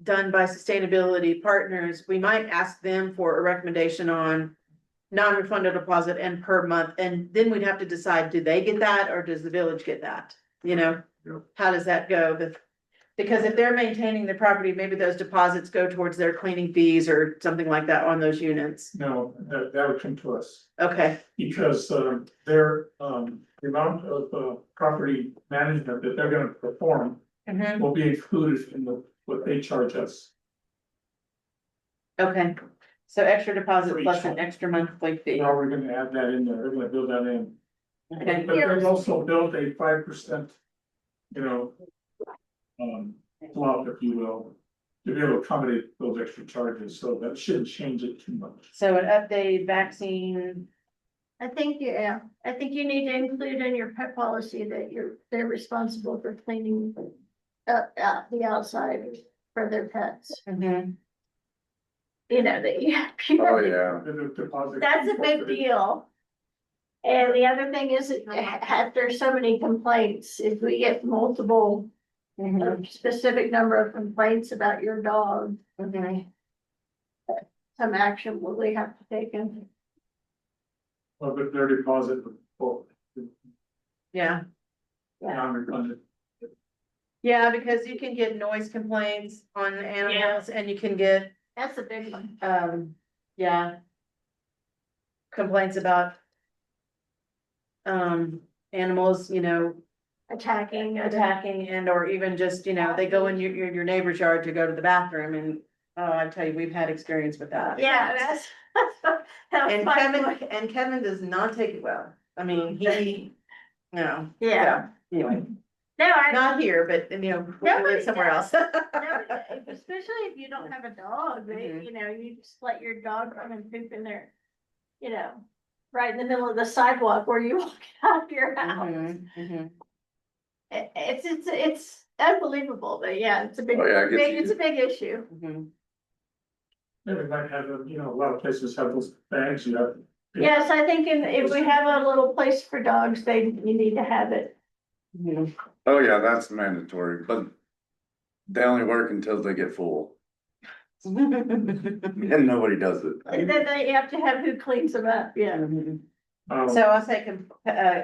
done by sustainability partners, we might ask them for a recommendation on non-refundable deposit and per month, and then we'd have to decide, do they get that or does the village get that? How does that go? Because if they're maintaining the property, maybe those deposits go towards their cleaning fees or something like that on those units. No, that would come to us, Okay, because their the amount of property management that they're gonna perform will be included in what they charge us. okay. So extra deposit For each plus an one. extra monthly fee. Now we're gonna add that in there, they're gonna build that in. Okay, But there's also built a 5%, flop, if you will, to be able to accommodate those extra charges, so that shouldn't change it too much. so an updated vaccine, I think you need to include in your pet policy that they're responsible for cleaning the outside for their pets. mhm, Oh, yeah. The deposit. That's a big deal. And the other thing is, there's so many complaints, if we get multiple, mhm, a specific number of complaints about your dog, mhm. some action will we have to take in. Well, but their deposit, Yeah, non-refunded. yeah, because you can get noise complaints on animals and you can get, That's a big one. yeah. Complaints about. Animals, Attacking. attacking and or even just, they go in your neighbor's yard to go to the bathroom and, oh, I tell you, we've had experience with that. Yeah, that's. And Kevin does not take it well. I mean, no. Yeah. So, anyway, No, not here, but we Nobody live somewhere else. does. Especially if you don't have a dog, Mhm. you just let your dog come and poop in there, right in the middle of the sidewalk where you walk out of your house. Mhm, mhm. It's unbelievable, but yeah, it's a big, Oh, yeah, I get you. it's a big issue. Mhm. Maybe we might have, a lot of places have those bags, you have. Yes, I think if we have a little place for dogs, you need to have it. Oh, yeah, that's mandatory, but they only work until they get full, and nobody does it. And then you have to have who cleans them up, yeah. So I'll say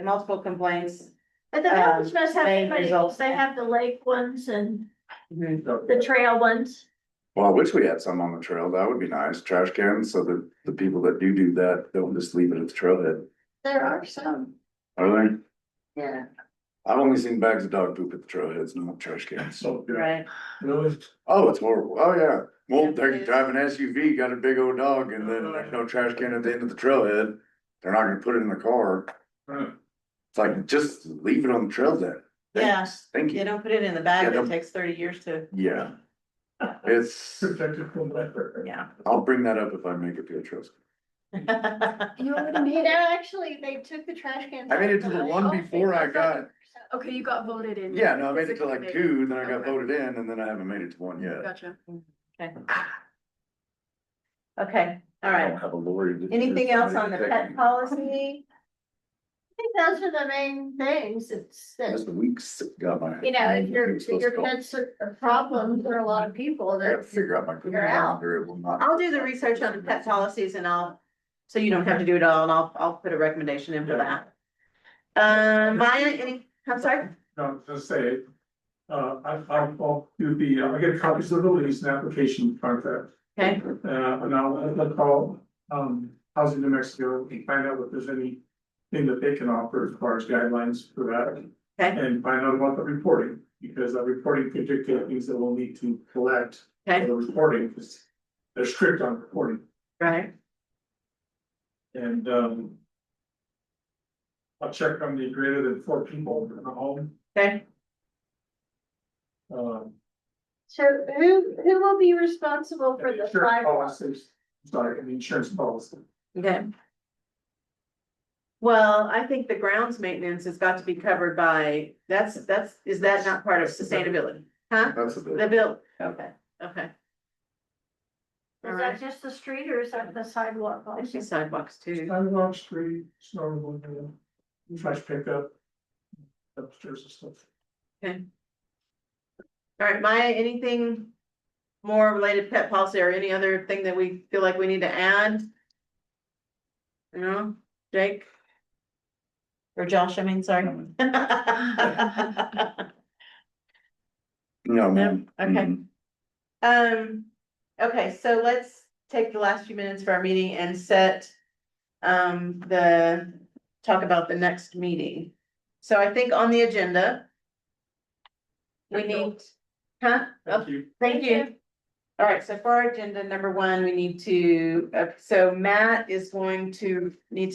multiple complaints. But the village must have, Main results. they have the lake ones and Mhm. the trail ones. Well, I wish we had some on the trail, that would be nice, trash cans, so that the people that do that don't just leave it at the trailhead, There are some, are they? yeah. I've only seen bags of dog poop at the trailheads, not trash cans. So, yeah, Right, really, Oh, it's horrible, oh, yeah, well, they drive an SUV, got a big old dog, and then there's no trash can at the end of the trailhead, they're not gonna put it in the car. It's like, just leave it on the trail then. Yeah. Thank you you, don't put it in the Yeah, bag that don't- takes 30 years to, yeah. It's, protected from that. yeah. I'll bring that up if I make it to a trail. Actually, they took the trash cans. I made it to the out. one Oh, before I got, Okay, you got voted in. yeah, no, I made it to like two, then I got Okay. voted in, and then I haven't made it to one yet. Gotcha. Okay, all I right. don't have a lorry. to- Anything else on the pet policy? I think those are the main things, it's that, Just a week's got my. if your I'm supposed to call. pet's a problem for a lot of people, I gotta that figure out my. You're out. calendar, it will not- I'll do the research on the pet policies and so you don't have to do it all, and I'll put a recommendation in for that. Maya, I'm sorry? No, just say, I'll do I get copies of the release and application contract. Okay, And I'll call, Housing New Mexico and find out if there's anything that they can offer as far as guidelines for that. okay, And find out about the reporting, because the reporting could dictate things that we'll need to collect for okay, the reporting, because they're strict on reporting. right, And, I'll check on the greater than 4 people in the home. okay. So who will be responsible for the Insurance sidewalks? policies, sorry, and the insurance policy. Okay. Well, I think the grounds maintenance has got to be covered by, is that not part of sustainability? Huh? That's a The bit, bill, okay, okay. All Is right, that just the street or is that the sidewalk I see also? sidewalks too. Sidewalk, street, snow removal, trash pickup. Upstairs and stuff. Okay. All right, Maya, anything more related to pet policy or any other thing that we feel like we need to add? No, Jake? Or Josh, I mean, sorry. no, man. Okay. Okay, so let's take the last few minutes for our meeting and set talk about the next meeting. So I think on the agenda, we need, huh? Thank you. Thank you. All right, so for our agenda, number one, we need to, so Matt needs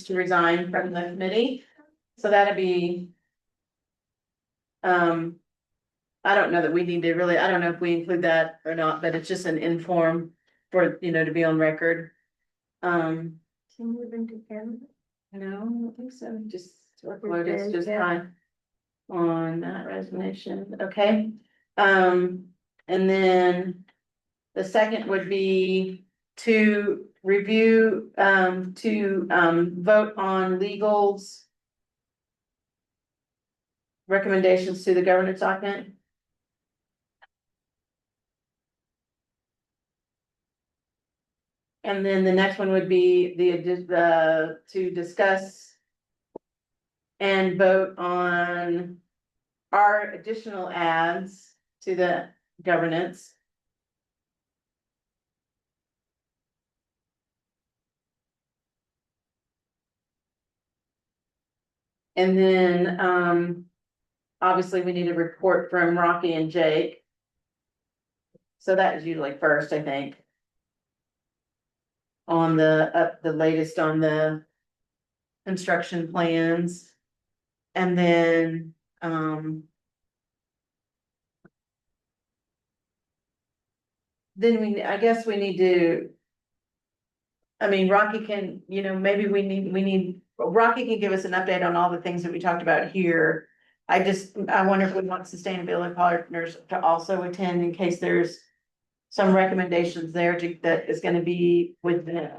to resign from the committee. So that'd be. I don't know that we need to really, I don't know if we include that or not, but it's just an inform for, to be on record. Can you move into Canada? No, I don't think so, just workload is just Yeah. fine. On that resignation, okay, and then. The second would be to review, vote on legals. Recommendations to the governance document. And then the next one would be to discuss. And vote on our additional adds to the governance. And then, obviously we need a report from Rocky and Jake. So that is usually first, I think. On the latest on the construction plans. And then, I guess we need to. I mean, Rocky can, maybe Rocky can give us an update on all the things that we talked about here. I wonder if we want sustainability partners to also attend in case there's some recommendations there that is gonna be with them.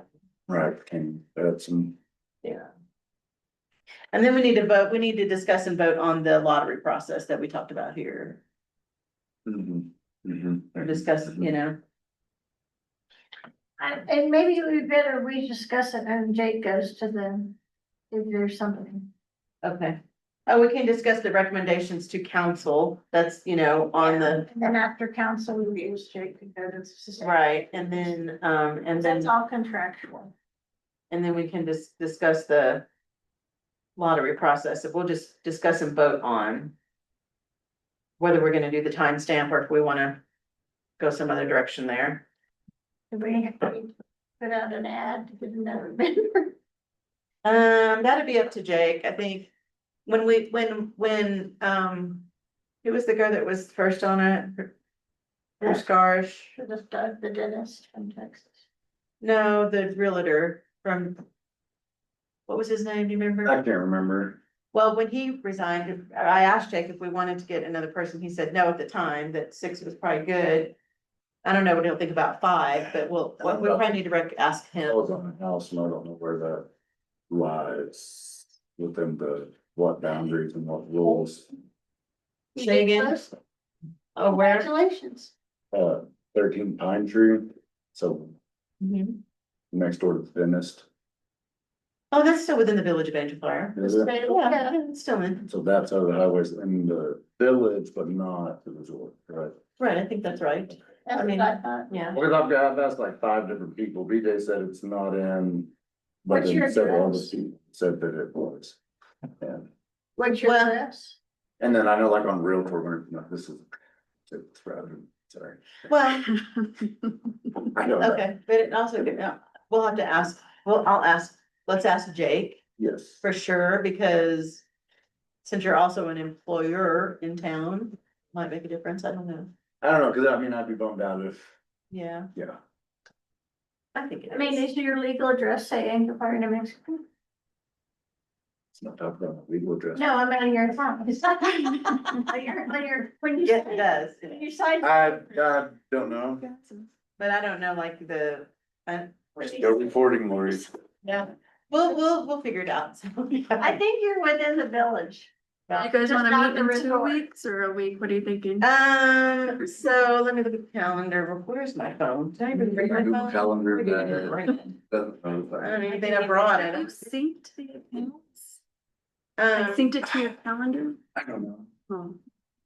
Right, and that's some, Yeah. And then we need to vote, we need to discuss and vote on the lottery process that we talked about here, or discuss, you know. And maybe we better rediscuss it and Jake goes to them if there's something. Okay. Oh, we can discuss the recommendations to council, that's, you know, on the, And then after council reviews, Jake can go to. right, and then, That's all contractual. and then we can discuss the lottery process, we'll just discuss and vote on whether we're gonna do the timestamp or if we wanna go some other direction there. Do we put out an ad to get another vendor? That'd be up to Jake, I think. When, who was the girl that was first on it? Bruce Garsh? Just Doug, the dentist from Texas. No, the realtor from, what was his name, do you remember? I can't remember. Well, when he resigned, I asked Jake if we wanted to get another person, he said no at the time, that 6 was probably good. I don't know what he'll think about 5, but we probably need to ask I him. was on the house and I don't know where that lies within what boundaries and what rules. Say again? Oh, where? Congratulations. 13 Pine Tree, so Mhm. next door to the dentist. Oh, that's still within the village of Angel Fire. Is it? Yeah, it's still in, So that's how the highways in the village, but not the resort, right? right, I think that's right, That's mean, what I thought. yeah. Because I've asked like 5 different people, BJ said it's not in. But What's your then several other address? people said that it was. And, What's your Well- address? and then I know like on Realtor, when, no, this is. It's rather, sorry. Well, I know that, okay, but it also, we'll have to ask, let's ask Jake yes. for sure, because since you're also an employer in town, might make a difference, I don't know. I don't know, cause I mean, I'd be bummed out if, Yeah, yeah. I think it I mean, is. is your legal address say Angel Fire, New Mexico? It's not talking about legal address. No, I mean, your phone. When you. Yes, it does, When you sign. I don't know. but I don't know, like We're still reporting, Lori. yeah, we'll figure it out. I think you're within the village. You guys Just wanna not meet in the 2 resort. weeks or a week? What are you thinking? So let me look at the calendar, where's my phone? Did I even bring my Google phone? Calendar, Maybe I didn't that- bring it. Doesn't know I that. don't even think I brought Have you it. synced the accounts? Like synced it to your calendar? I don't know. Oh,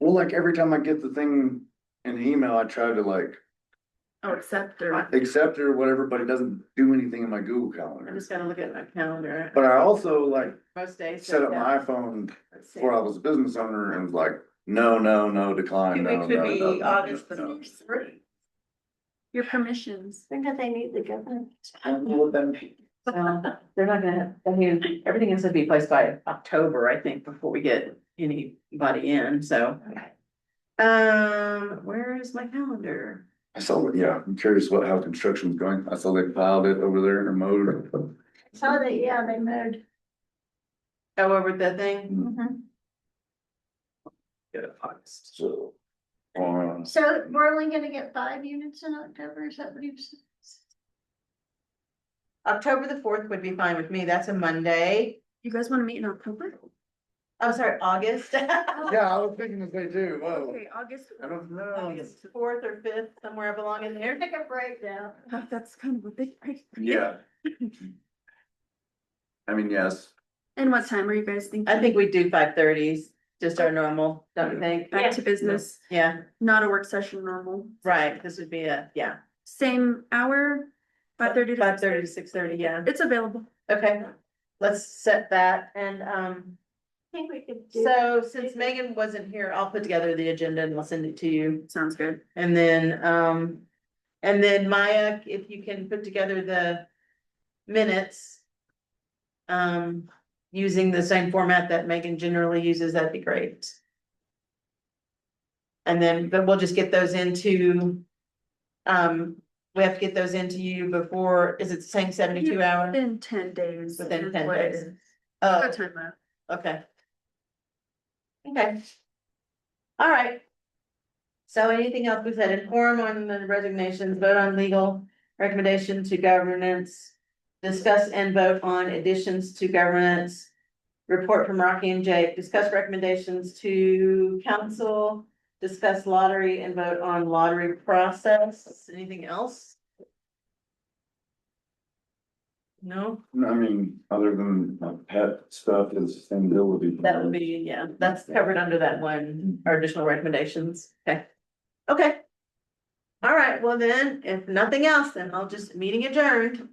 Well, like every time I get the thing in email, I try to like oh, accept or, accept it or whatever, but it doesn't do anything in my Google I Calendar. just gotta look at my calendar. But I also like Most days. set up yeah. my iPhone Let's see. before I was a business owner and was like, no, decline, 2 no, weeks would be no. August no. your permissions. When do they need the governor? I don't know what that means. They're not gonna, I mean, everything has to be placed by October, I think, before we get anybody in, so. Where is my calendar? I saw, yeah, I'm curious how construction's going. I saw they piled it over there or mowed. So they, yeah, they moved. Go over the thing? Mhm. Go to August. So. So we're only gonna get 5 units in October, is that what you said? October the 4th would be fine with me, that's a Monday. You guys wanna meet in October? I'm sorry, August. Yeah, I was thinking that they do, whoa. Okay, August. I don't know. August 4th or 5th, somewhere along in there. Take a break now. Oh, that's kind of a big break. Yeah. I mean, yes, And what time are you guys thinking? I think we do 5:30s, just our normal, don't you think? Back to business, Yeah, not a work session normal. right, this would be yeah, Same hour, 5:30 to 5:30 to 6:30, yeah, It's available. okay. Let's set that, and I think we could do. so since Megan wasn't here, I'll put together the agenda and I'll send it to you. Sounds good. And then Maya, if you can put together the minutes. Using the same format that Megan generally uses, that'd be great. And then, but we'll just get those into. We have to get those into you before, is it the same 72 hours? Within 10 days. Within is 10 what it days. is. Oh, Got time left. okay. Okay. All right. So anything else we said, inform on the resignations, vote on legal recommendation to governance. Discuss and vote on additions to governance. Report from Rocky and Jake, discuss recommendations to council, discuss lottery and vote on lottery process. Anything else? No, I mean, other than pet stuff is sustainability. that would be, yeah, that's covered under that one, our additional recommendations. Okay. Okay. All right, well then, if nothing else, then I'll just, meeting adjourned.